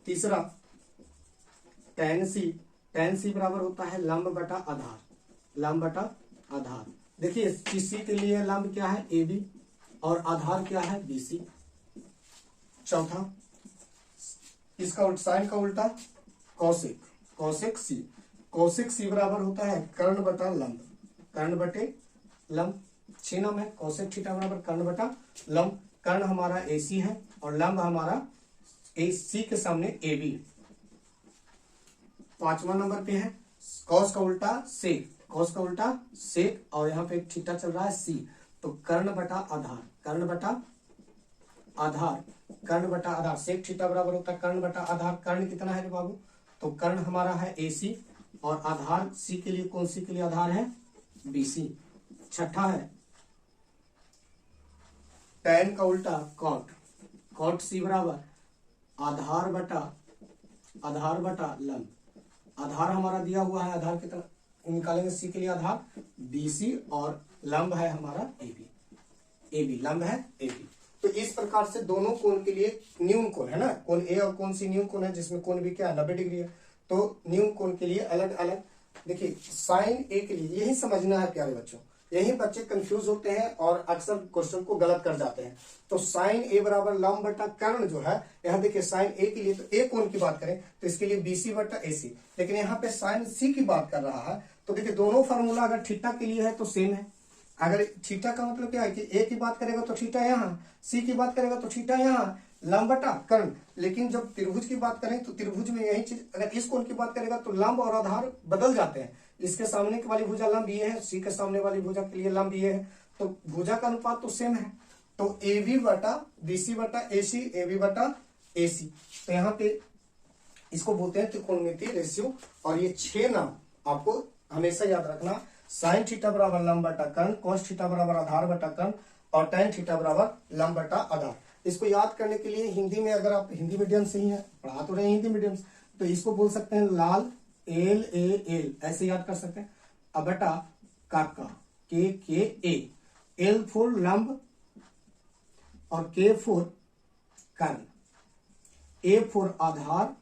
तीसरा tan C, tan C बराबर होता है लंब बटा आधार, लंब बटा आधार, देखिए C के लिए लंब क्या है AB और आधार क्या है BC। चौथा इसका साइन का उल्टा कौशिक, कौशिक C, कौशिक C बराबर होता है कर्ण बटा लंब, कर्ण बटे लंब। 6 नाम है, कौशिक थीटा बराबर कर्ण बटा लंब, कर्ण हमारा AC है और लंब हमारा AC के सामने AB। 5वां नंबर पे है कॉस का उल्टा सेक, कॉस का उल्टा सेक, और यहाँ पे एक थीटा चल रहा है C, तो कर्ण बटा आधार, कर्ण बटा आधार, कर्ण बटा आधार, सेक थीटा बराबर होता है कर्ण बटा आधार। कर्ण कितना है बाबू, तो कर्ण हमारा है AC और आधार C के लिए, कौन सी के लिए आधार है BC। छठा है टैन का उल्टा कॉट, कॉट C बराबर आधार बटा लंब। आधार हमारा दिया हुआ है, आधार कितना निकालेंगे, सी के लिए आधार बीसी और लंब है हमारा AB लंब है AB। तो इस प्रकार से दोनों कोण के लिए न्यून कोण है ना, कोण ए और कोण सी न्यून कोण है, जिसमें कोण भी क्या है 90 डिग्री है। तो न्यून कोण के लिए अलग अलग देखिए साइन ए के लिए यही समझना है प्यारे बच्चों, यही बच्चे कंफ्यूज होते हैं और अक्सर क्वेश्चन को गलत कर जाते हैं। तो साइन ए बराबर लंब बटा कर्ण जो है, यहाँ देखिए साइन ए के लिए तो ए कोण की बात करें तो इसके लिए BC बटा AC, लेकिन यहाँ पे साइन सी की बात कर रहा है। तो देखिए दोनों फार्मूला अगर थीटा के लिए है तो सेम है। अगर थीटा का मतलब क्या है कि ए की बात करेगा तो थीटा यहाँ, सी की बात करेगा तो थीटा यहाँ, लंब बटा कर्ण। लेकिन जब त्रिभुज की बात करें तो त्रिभुज में यही चीज, अगर इस कोण की बात करेगा तो लंब और आधार बदल जाते हैं। इसके सामने की वाली भुजा लंब ये है, सी के सामने वाली भुजा के लिए लंब ये है, तो भुजा का अनुपात तो सेम है। तो AB बटा BC बटा AC, AB बटा AC। तो यहाँ पे इसको बोलते हैं त्रिकोणमितीय रेशियो। और ये 6 नाम आपको हमेशा याद रखना, साइन थीटा बराबर लंब बटा कर्ण, कॉस थीटा बराबर आधार बटा कर्ण, और tan थीटा बराबर लंब बटा आधार। इसको याद करने के लिए हिंदी में, अगर आप हिंदी मीडियम से ही है, पढ़ा तो रहे हिंदी मीडियम से, तो इसको बोल सकते हैं लाल LAL, ऐसे याद कर सकते हैं। अब बटा काका KKA, L फोर लंब और K फोर कर्ण, A फोर आधार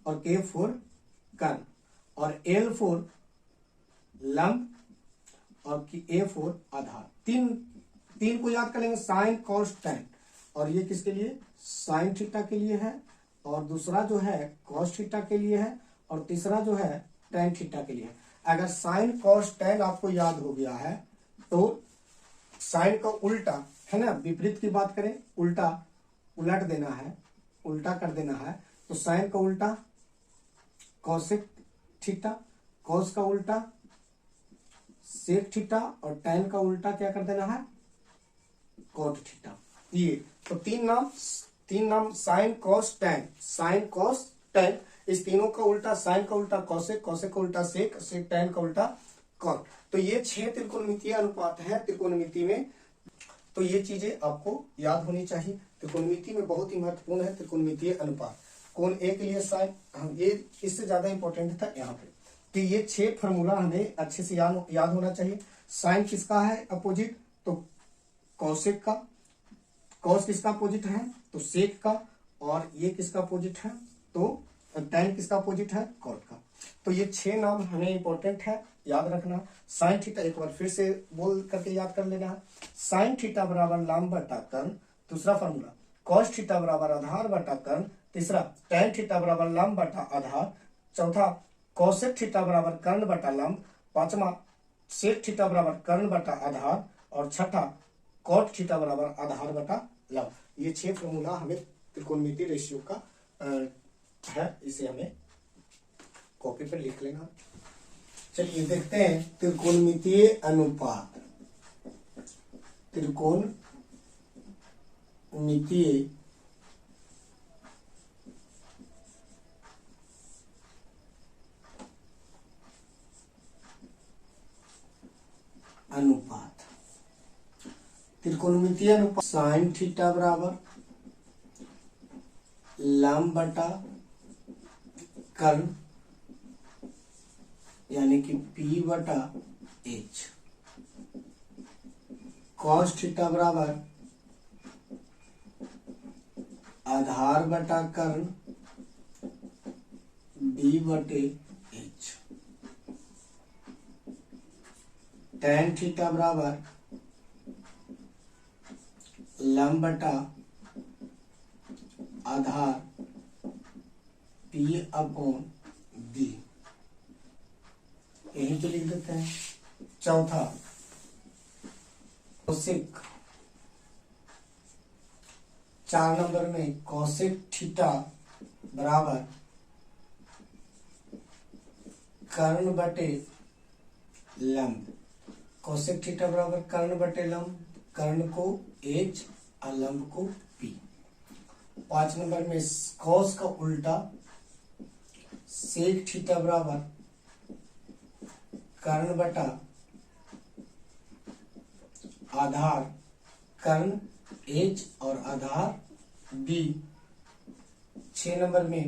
और K फोर कर्ण, और L फोर लंब और A फोर आधार। तीन को याद कर लेंगे, साइन कॉस टैन। और ये किसके लिए, साइन थीटा के लिए है, और दूसरा जो है कॉस थीटा के लिए है, और तीसरा जो है टैन थीटा के लिए है। अगर साइन कॉस टैन आपको याद हो गया है तो साइन का उल्टा है ना, विपरीत की बात करें, उल्टा उलट देना है, उल्टा कर देना है। तो साइन का उल्टा कॉसेक थीटा, कॉस का उल्टा सेक थीटा, और टैन का उल्टा क्या कर देना है, कॉट थीटा। ये तो तीन नाम sine cos tan, sine cos tan, इस तीनों का उल्टा, साइन का उल्टा कॉसेक, कॉसेक का उल्टा सेक, सेक टैन का उल्टा कॉट। तो ये 6 त्रिकोणमितीय अनुपात है त्रिकोणमिति में। तो ये चीजें आपको याद होनी चाहिए, त्रिकोणमिति में बहुत ही महत्वपूर्ण है त्रिकोणमितीय अनुपात। कोण ए के लिए साइन, ये इससे ज्यादा इंपॉर्टेंट था यहाँ पे। तो ये 6 फॉर्मूला हमें अच्छे से याद होना चाहिए। साइन किसका है अपोजिट, तो कॉसेक का, कॉस किसका अपोजिट है तो सेक का, और ये किसका अपोजिट है तो टैन किसका अपोजिट है, कॉट का। तो ये 6 नाम हमें इंपॉर्टेंट है, याद रखना। साइन थीटा एक बार फिर से बोल करके याद कर लेना है, साइन थीटा बराबर लंब बटा कर्ण, दूसरा फॉर्मूला कॉस थीटा बराबर आधार बटा कर्ण, तीसरा टैन थीटा बराबर लंब बटा आधार, चौथा कॉसेक थीटा बराबर कर्ण बटा लंब, पांचवा सेक थीटा बराबर कर्ण बटा आधार, और छठा कॉट थीटा बराबर आधार बटा लंब। ये 6 फॉर्मूला हमें त्रिकोणमितीय रेशियो का है, इसे हमें कॉपी पर लिख लेना। चलिए देखते हैं त्रिकोणमितीय अनुपात। त्रिकोणमितीय अनुपात, त्रिकोणमितीय अनुपात साइन थीटा बराबर लंब बटा कर्ण, यानी कि P बटा H, कॉस थीटा बराबर आधार बटा कर्ण B बटे H, टैन थीटा बराबर लंब बटा आधार P अपॉन B, यहीं तो लिख देते हैं। चौथा कॉसेक, 4 नंबर में कॉसेक थीटा बराबर कर्ण बटे लंब, कॉसेक थीटा बराबर कर्ण बटे लंब, कर्ण को H और लंब को P। 5 नंबर में कॉस का उल्टा सेक थीटा बराबर कर्ण बटा आधार कर्ण H और आधार B, 6 नंबर में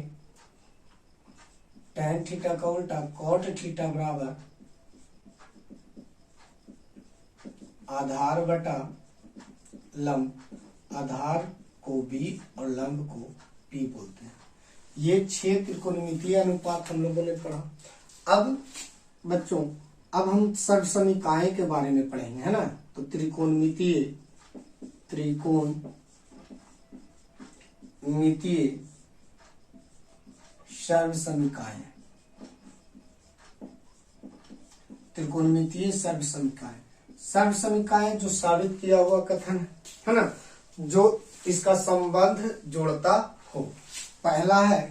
tan थीटा का उल्टा cot थीटा बराबर आधार बटा लंब, आधार को b और लंब को p बोलते हैं। ये 6 त्रिकोणमितीय अनुपात हम लोगों ने पढ़ा। अब बच्चों अब हम सर्वसमीकाएं के बारे में पढ़ेंगे, है ना। तो त्रिकोणमितीय सर्वसमीकाएं, त्रिकोणमितीय सर्वसमीकाएं जो साबित किया हुआ कथन है ना, जो इसका संबंध जोड़ता हो। पहला है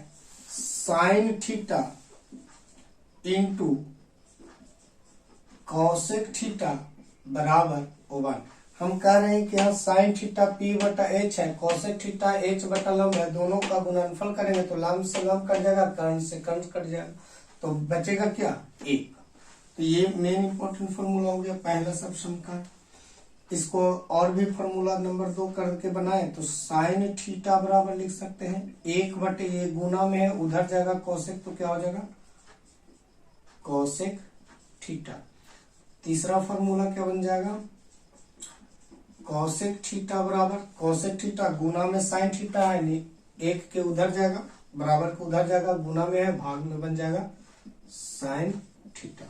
sine theta into cosec theta बराबर 1। हम कह रहे हैं कि यहाँ साइन थीटा p बटा h है, कॉसेक थीटा h बटा लंब है, दोनों का गुणनफल करेंगे तो लंब से लंब कट जाएगा, कर्ण से कर्ण कट जाएगा, तो बचेगा क्या 1। तो ये मेन इंपॉर्टेंट फॉर्मूला हो गया पहला सर्वसमीकाय। इसको और भी फॉर्मूला नंबर 2 करके बनाए तो साइन थीटा बराबर लिख सकते हैं 1 बटे ये गुना में है, उधर जाएगा कॉसेक, तो क्या हो जाएगा कॉसेक थीटा। तीसरा फॉर्मूला क्या बन जाएगा कॉसेक थीटा बराबर, कॉसेक थीटा गुना में साइन थीटा है, नहीं 1 के उधर जाएगा, बराबर के उधर जाएगा, गुना में है, भाग में बन जाएगा साइन थीटा।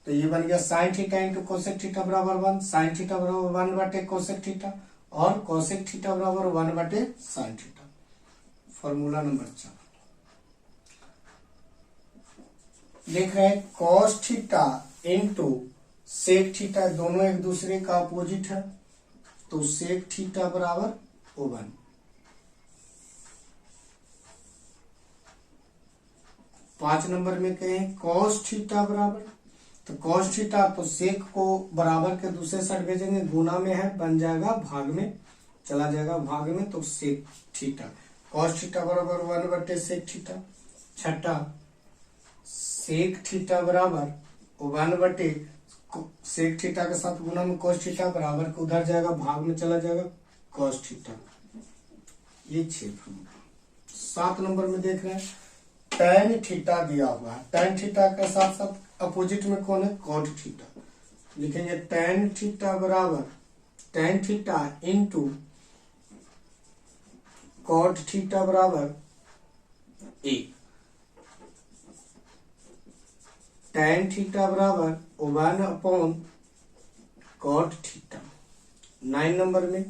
तो ये बन गया sine theta into cosec theta बराबर 1, साइन थीटा बराबर 1 बटे कोसेक थीटा और कोसेक थीटा बराबर 1 बटे साइन थीटा। फॉर्मूला नंबर 4 देख रहे हैं cos theta into sec theta, दोनों एक दूसरे का अपोजिट है, तो सेक थीटा बराबर 1। पांच नंबर में कहें कॉस थीटा बराबर, तो कॉस थीटा तो सेक को बराबर के दूसरे साइड भेजेंगे, गुना में है बन जाएगा भाग में चला जाएगा, भाग में तो सेक थीटा, कॉस थीटा बराबर 1 बटे सेक थीटा। छठा सेक थीटा बराबर 1 बटे सेक थीटा के साथ गुना में कॉस थीटा, बराबर के उधर जाएगा, भाग में चला जाएगा कॉस थीटा। ये 6 फॉर्मूला। 7 नंबर में देख रहे हैं tan थीटा दिया हुआ है, tan थीटा के साथ साथ अपोजिट में कौन है cot थीटा, लिखेंगे tan थीटा बराबर tan theta into cot theta बराबर 1, tan थीटा बराबर 1 अपॉन cot थीटा। 9 नंबर में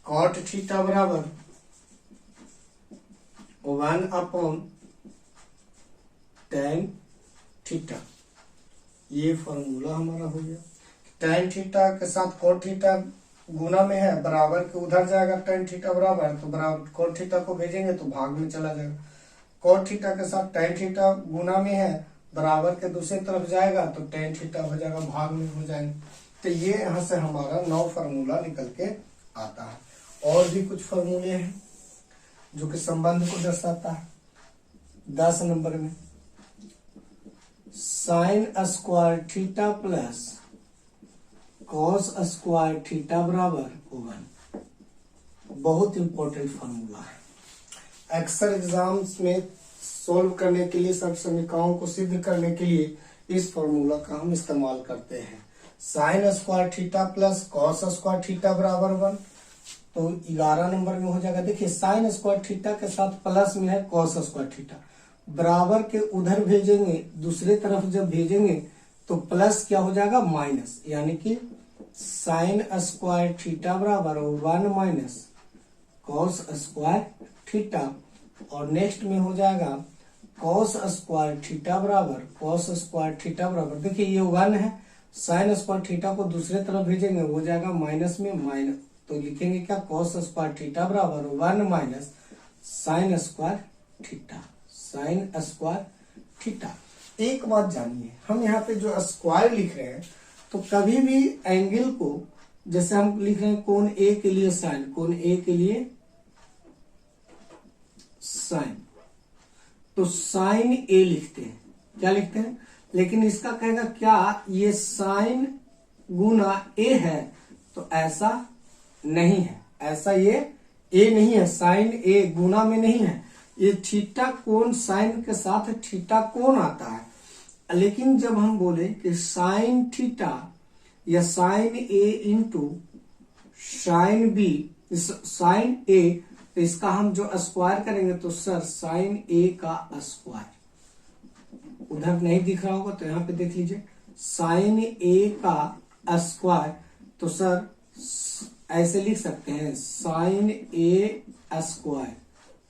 cot थीटा बराबर 1 अपॉन tan थीटा। ये फॉर्मूला हमारा हो गया। tan थीटा के साथ cot थीटा गुना में है, बराबर के उधर जाएगा tan थीटा बराबर, तो बराबर cot थीटा को भेजेंगे तो भाग में चला जाएगा, cot थीटा के साथ tan थीटा गुना में है, बराबर के दूसरी तरफ जाएगा तो tan थीटा हो जाएगा, भाग में हो जाएंगे। तो ये यहाँ से हमारा 9 फार्मूला निकल के आता है। और भी कुछ फार्मूले हैं जो कि संबंध को दर्शाता है। 10 नंबर में sign square theta plus cos square theta बराबर 1, बहुत इंपॉर्टेंट फार्मूला है। अक्सर एग्जाम्स में सोल्व करने के लिए, सब समीकरणों को सिद्ध करने के लिए इस फार्मूला का हम इस्तेमाल करते हैं। Sign square theta plus cos square theta बराबर 1, तो 11 नंबर में हो जाएगा। देखिए साइन स्क्वायर थीटा के साथ प्लस में है कॉस स्क्वायर थीटा, बराबर के उधर भेजेंगे, दूसरे तरफ जब भेजेंगे तो प्लस क्या हो जाएगा माइनस, यानी कि साइन स्क्वायर थीटा बराबर 1 माइनस कॉस स्क्वायर थीटा, और नेक्स्ट में हो जाएगा कॉस स्क्वायर थीटा बराबर कॉस स्क्वायर थीटा बराबर, देखिए ये 1 है, साइन स्क्वायर थीटा को दूसरे तरफ भेजेंगे हो जाएगा माइनस में माइनस, तो लिखेंगे क्या कॉस स्क्वायर थीटा बराबर 1 minus sine square theta, sign square theta. एक बात जानिए, हम यहाँ पे जो स्क्वायर लिख रहे हैं तो कभी भी एंगल को, जैसे हम लिख रहे हैं कोण ए के लिए साइन, कोण ए के लिए साइन, तो साइन ए लिखते हैं, क्या लिखते हैं, लेकिन इसका कहेगा क्या ये साइन गुना ए है, तो ऐसा नहीं है, ऐसा ये ए नहीं है, साइन ए गुना में नहीं है, ये थीटा कोण साइन के साथ थीटा कोण आता है। लेकिन जब हम बोले कि साइन थीटा या साइन ए इंटू साइन बी, साइन ए, तो इसका हम जो स्क्वायर करेंगे तो सर साइन ए का स्क्वायर, उधर नहीं दिख रहा होगा तो यहाँ पे देख लीजिए, साइन ए का स्क्वायर, तो सर ऐसे लिख सकते हैं साइन ए स्क्वायर,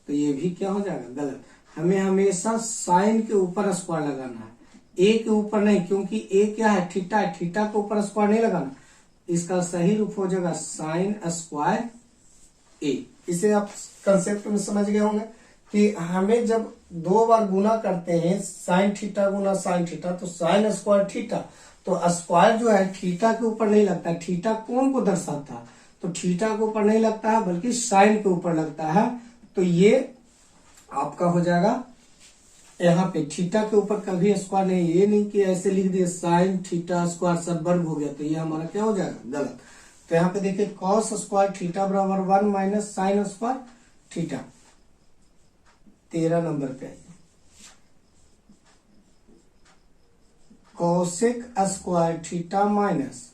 तो ये भी क्या हो जाएगा गलत। हमें हमेशा साइन के ऊपर स्क्वायर लगाना है, ए के ऊपर नहीं, क्योंकि ए क्या है, थीटा है, थीटा के ऊपर स्क्वायर नहीं लगाना। इसका सही रूप हो जाएगा साइन स्क्वायर ए। इसे आप कंसेप्ट में समझ गए होंगे कि हमें जब दो बार गुना करते हैं साइन थीटा गुना साइन थीटा, तो साइन स्क्वायर थीटा, तो स्क्वायर जो है थीटा के ऊपर नहीं लगता है, थीटा कोण को दर्शाता है, तो थीटा के ऊपर नहीं लगता है बल्कि साइन के ऊपर लगता है। तो ये आपका हो जाएगा यहाँ पे थीटा के ऊपर कभी स्क्वायर नहीं, ये नहीं कि ऐसे लिख दिए साइन थीटा स्क्वायर सब वर्ग हो गया, तो ये हमारा क्या हो जाएगा गलत। तो यहाँ पे देखिए कॉस स्क्वायर थीटा बराबर 1 minus sine square theta. 13 number पे आइए, cosec square theta minus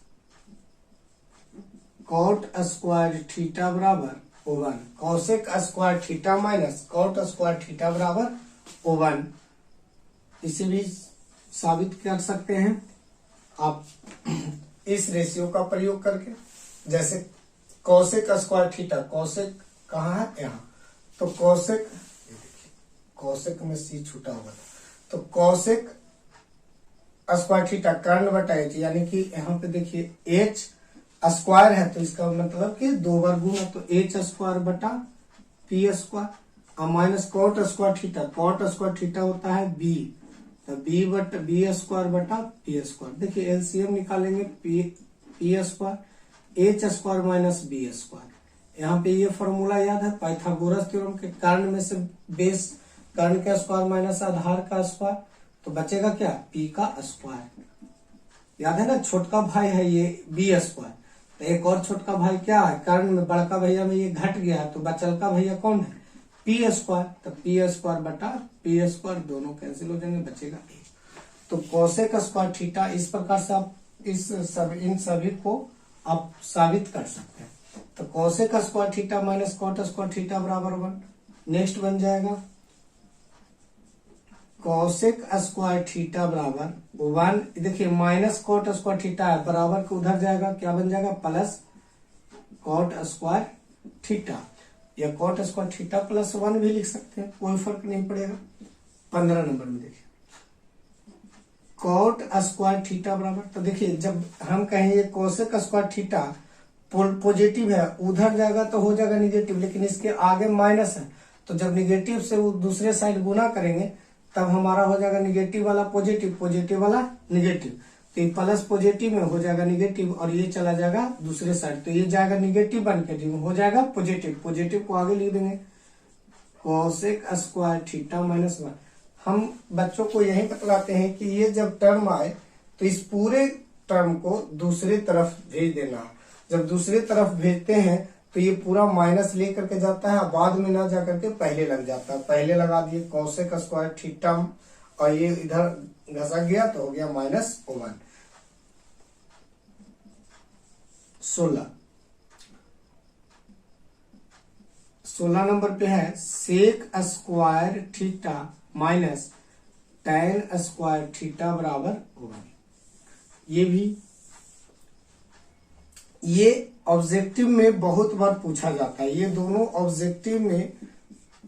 cot square theta बराबर 1। Cosec square theta minus cot square theta बराबर 1। इसे भी साबित कर सकते हैं आप इस रेशियो का प्रयोग करके, जैसे कौशिक स्क्वायर थीटा, कौशिक कहाँ है यहाँ, तो कौशिक, कौशिक में सी छूटा हुआ था, तो कौशिक स्क्वायर थीटा कर्ण बटा एच, यानी कि यहाँ पे देखिए एच स्क्वायर है, तो इसका मतलब कि दो बार गुना, तो एच स्क्वायर बटा पी स्क्वायर और minus cot square theta, cot square theta होता है बी, तो बी बटा बी स्क्वायर बटा पी स्क्वायर। देखिए एलसीएम निकालेंगे, P square H square minus B square. यहाँ पे ये फॉर्मूला याद है पाइथागोरस थ्योरम के, कर्ण में से बेस कर्ण का स्क्वायर माइनस आधार का स्क्वायर, तो बचेगा क्या पी का स्क्वायर। याद है ना, छोटका भाई है ये बी स्क्वायर, तो एक और छोटका भाई क्या है कर्ण में, बड़का भैया में ये घट गया है, तो बचल का भैया कौन है पी स्क्वायर, तो पी स्क्वायर बटा पी स्क्वायर, दोनों कैंसिल हो जाएंगे, बचेगा ए। तो कौशिक स्क्वायर थीटा, इस प्रकार से आप इन सभी को आप साबित कर सकते हैं। तो cosec square theta minus cot square theta बराबर 1। नेक्स्ट बन जाएगा कौशिक स्क्वायर थीटा बराबर 1। देखिए माइनस कॉट स्क्वायर थीटा है, बराबर को उधर जाएगा, क्या बन जाएगा प्लस कॉट स्क्वायर थीटा, या कॉट स्क्वायर थीटा प्लस 1 भी लिख सकते हैं, कोई फर्क नहीं पड़ेगा। 15 नंबर में देखिए कॉट स्क्वायर थीटा बराबर, तो देखिए जब हम कहेंगे कौशिक स्क्वायर थीटा पॉजिटिव है, उधर जाएगा तो हो जाएगा निगेटिव, लेकिन इसके आगे माइनस है, तो जब निगेटिव से वो दूसरे साइड गुना करेंगे तब हमारा हो जाएगा निगेटिव वाला पॉजिटिव, पॉजिटिव वाला निगेटिव, तो ये प्लस पॉजिटिव में हो जाएगा निगेटिव, और ये चला जाएगा दूसरे साइड, तो ये जाएगा निगेटिव बन के हो जाएगा पॉजिटिव, पॉजिटिव को आगे लिख देंगे कौशिक स्क्वायर थीटा माइनस 1। हम बच्चों को यही बतलाते हैं कि ये जब टर्म आए तो इस पूरे टर्म को दूसरी तरफ भेज देना। जब दूसरी तरफ भेजते हैं तो ये पूरा माइनस लेकर के जाता है, बाद में ना जाकर के पहले लग जाता है। पहले लगा दिए कौशिक स्क्वायर थीटा और ये इधर घसा गया तो हो गया -1। 16 नंबर पे है sec square theta minus tan square theta बराबर 1। ये भी ये ऑब्जेक्टिव में बहुत बार पूछा जाता है, ये दोनों ऑब्जेक्टिव में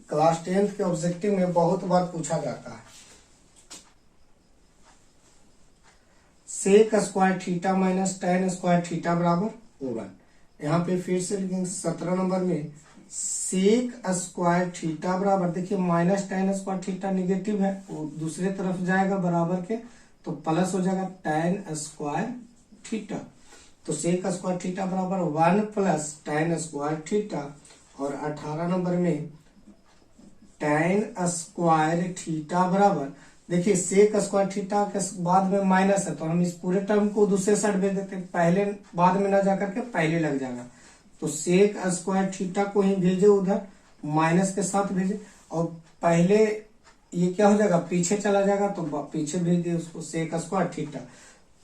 क्लास 10th के ऑब्जेक्टिव में बहुत बार पूछा जाता है। Sec square theta minus tan square theta बराबर 1। यहाँ पे फिर से लिखेंगे 17 नंबर में सेक स्क्वायर थीटा बराबर, देखिए minus tan square theta negative है, वो दूसरे तरफ जाएगा बराबर के, तो प्लस हो जाएगा tan स्क्वायर थीटा, तो सेक स्क्वायर थीटा बराबर 1 प्लस tan स्क्वायर थीटा। और 18 नंबर में tan स्क्वायर थीटा बराबर, देखिए सेक स्क्वायर थीटा के बाद में माइनस है, तो हम इस पूरे टर्म को दूसरे साइड भेज देते हैं, पहले बाद में ना जाकर के पहले लग जाएगा, तो सेक स्क्वायर थीटा को ही भेजे उधर, माइनस के साथ भेजे, और पहले ये क्या हो जाएगा, पीछे चला जाएगा तो पीछे भेज दिए उसको, सेक स्क्वायर थीटा।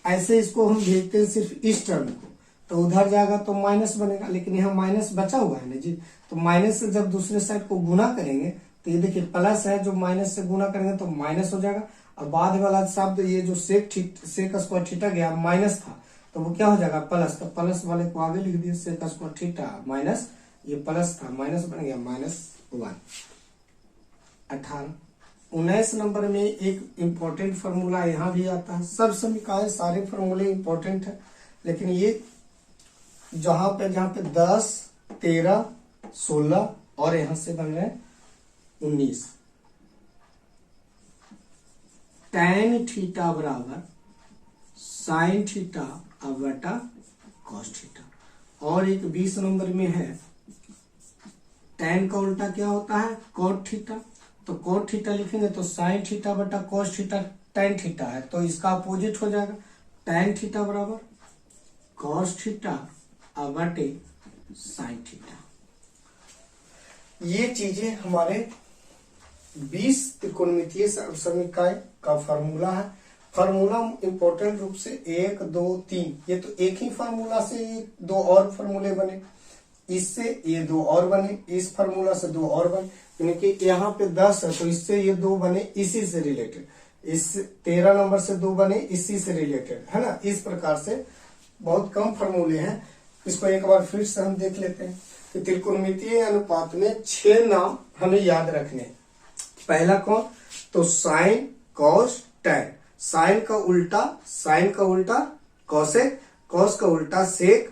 ऐसे इसको हम भेजते हैं सिर्फ इस टर्म को, तो उधर जाएगा तो माइनस बनेगा, लेकिन यहाँ माइनस बचा हुआ है ना जी, तो माइनस से जब दूसरे साइड को गुना करेंगे तो ये देखिए प्लस है, जो माइनस से गुना करेंगे तो माइनस हो जाएगा, और बाद वाला शब्द ये जो सेक स्क्वायर थीटा गया माइनस था, तो वो क्या हो जाएगा, प्लस, तो प्लस वाले को आगे लिख दिए, सेक स्क्वायर थीटा माइनस, ये प्लस था माइनस बन गया -1। 19 नंबर में एक इंपॉर्टेंट फॉर्मूला यहाँ भी आता है, सब समीकरण सारे फॉर्मूले इंपॉर्टेंट है, लेकिन ये जहां पे 10, 13, 16 और यहां से बन रहे 19। tan थीटा बराबर sin थीटा बटा cos थीटा, और एक 20 नंबर में है tan का उल्टा क्या होता है, cot थीटा, तो cot थीटा लिखेंगे तो sin थीटा बटा cos थीटा tan थीटा है, तो इसका अपोजिट हो जाएगा, tan थीटा बराबर cos थीटा बटे sin थीटा। ये चीजें हमारे 20 त्रिकोणमितीय समीकरण का फार्मूला है। फार्मूला इंपॉर्टेंट रूप से 1, 2, 3, ये तो एक ही फार्मूला से ये 2 और फार्मूले बने, इससे ये 2 और बने, इस फार्मूला से 2 और बने, यानी कि यहाँ पे 10 है तो इससे ये 2 बने इसी से रिलेटेड, इस 13 नंबर से 2 बने इसी से रिलेटेड, है ना। इस प्रकार से बहुत कम फार्मूले हैं। इसको एक बार फिर से हम देख लेते हैं कि त्रिकोणमितीय अनुपात में 6 नाम हमें याद रखने हैं। पहला कौन, तो साइन, कॉस, टैन। साइन का उल्टा कॉसेक, कॉस का उल्टा सेक,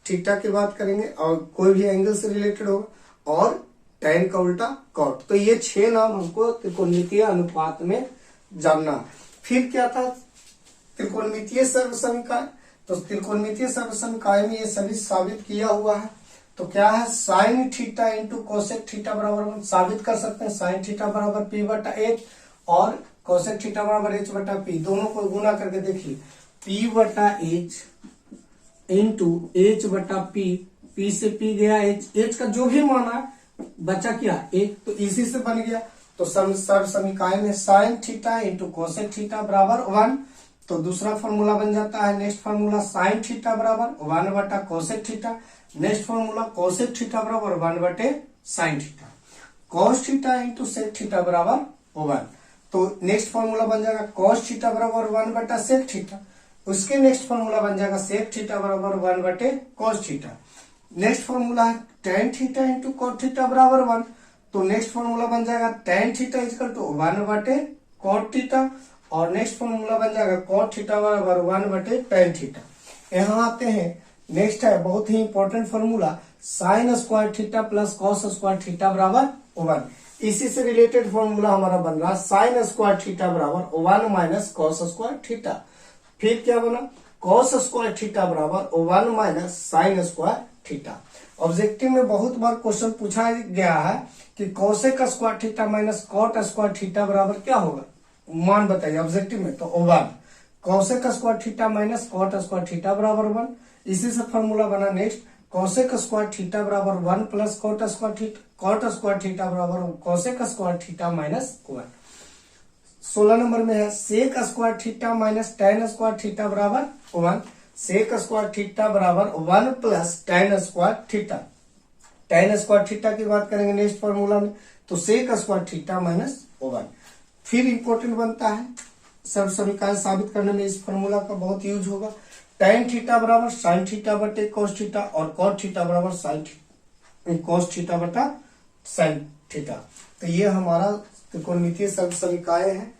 थीटा की बात करेंगे और कोई भी एंगल से रिलेटेड होगा, और टैन का उल्टा कॉट। तो ये 6 नाम हमको त्रिकोणमितीय अनुपात में जानना। फिर क्या था, त्रिकोणमितीय सर्वसमीकरण, तो त्रिकोणमितीय सर्वसमीकरण में ये सभी साबित किया हुआ है। तो क्या है, sine theta into cosec theta बराबर साबित कर सकते हैं, साइन थीटा बराबर पी बटा एच और कोसेक थीटा बराबर एच बटा पी, दोनों को गुना करके देखिए, पी बटा एच इंटू एच बटा पी, पी से पी गया एच, एच का जो भी माना बचा क्या एक, तो इसी से बन गया। तो सर्व समीकरण में sine theta into cosec theta बराबर 1, तो दूसरा फॉर्मूला बन जाता है, नेक्स्ट फॉर्मूला साइन थीटा बराबर 1 बटा cosec theta, next formula cosec theta बराबर 1 बटे sine theta, cos theta into sec theta बराबर 1, तो नेक्स्ट फॉर्मूला बन जाएगा कॉस थीटा बराबर 1 बटा सेक थीटा, उसके नेक्स्ट फॉर्मूला बन जाएगा सेक थीटा बराबर 1 बटे कॉस थीटा, नेक्स्ट फॉर्मूला है tan theta into cot theta बराबर 1, तो नेक्स्ट फॉर्मूला बन जाएगा टेन थीटा इजकल टू 1 बटे कॉट थीटा, और नेक्स्ट फॉर्मूला बन जाएगा कॉट थीटा बराबर 1 बटे टेन थीटा। यहाँ आते हैं, नेक्स्ट है बहुत ही important formula, sine square theta plus cos square theta बराबर 1। इसी से रिलेटेड फॉर्मूला हमारा बन रहा है साइन स्क्वायर थीटा बराबर 1 माइनस कॉस स्क्वायर थीटा। फिर क्या बना, कॉस स्क्वायर थीटा बराबर 1 minus sine square theta. Objective में बहुत बार क्वेश्चन पूछा गया है कि cosec square theta minus cot square theta बराबर क्या होगा, मान बताइए ऑब्जेक्टिव में, तो 1। Cosec square theta minus cot square theta बराबर 1, इसी से फॉर्मूला बना नेक्स्ट, कोसेक स्क्वायर थीटा बराबर 1 plus cot square theta, cot square theta बराबर cosec square theta minus 1। 16 number में है sec square theta minus tan square theta बराबर 1, sec square theta बराबर 1 plus tan square theta, tan square theta की बात करेंगे next formula में, तो सेक स्क्वायर थीटा माइनस 1। फिर इंपॉर्टेंट बनता है, सब समीकरण साबित करने में इस फॉर्मूला का बहुत यूज होगा, टेन थीटा बराबर साइन थीटा बटे कॉस थीटा, और कॉट थीटा बराबर साइन कॉस थीटा बटा साइन थीटा। तो ये हमारा त्रिकोणमितीय समीकरण है।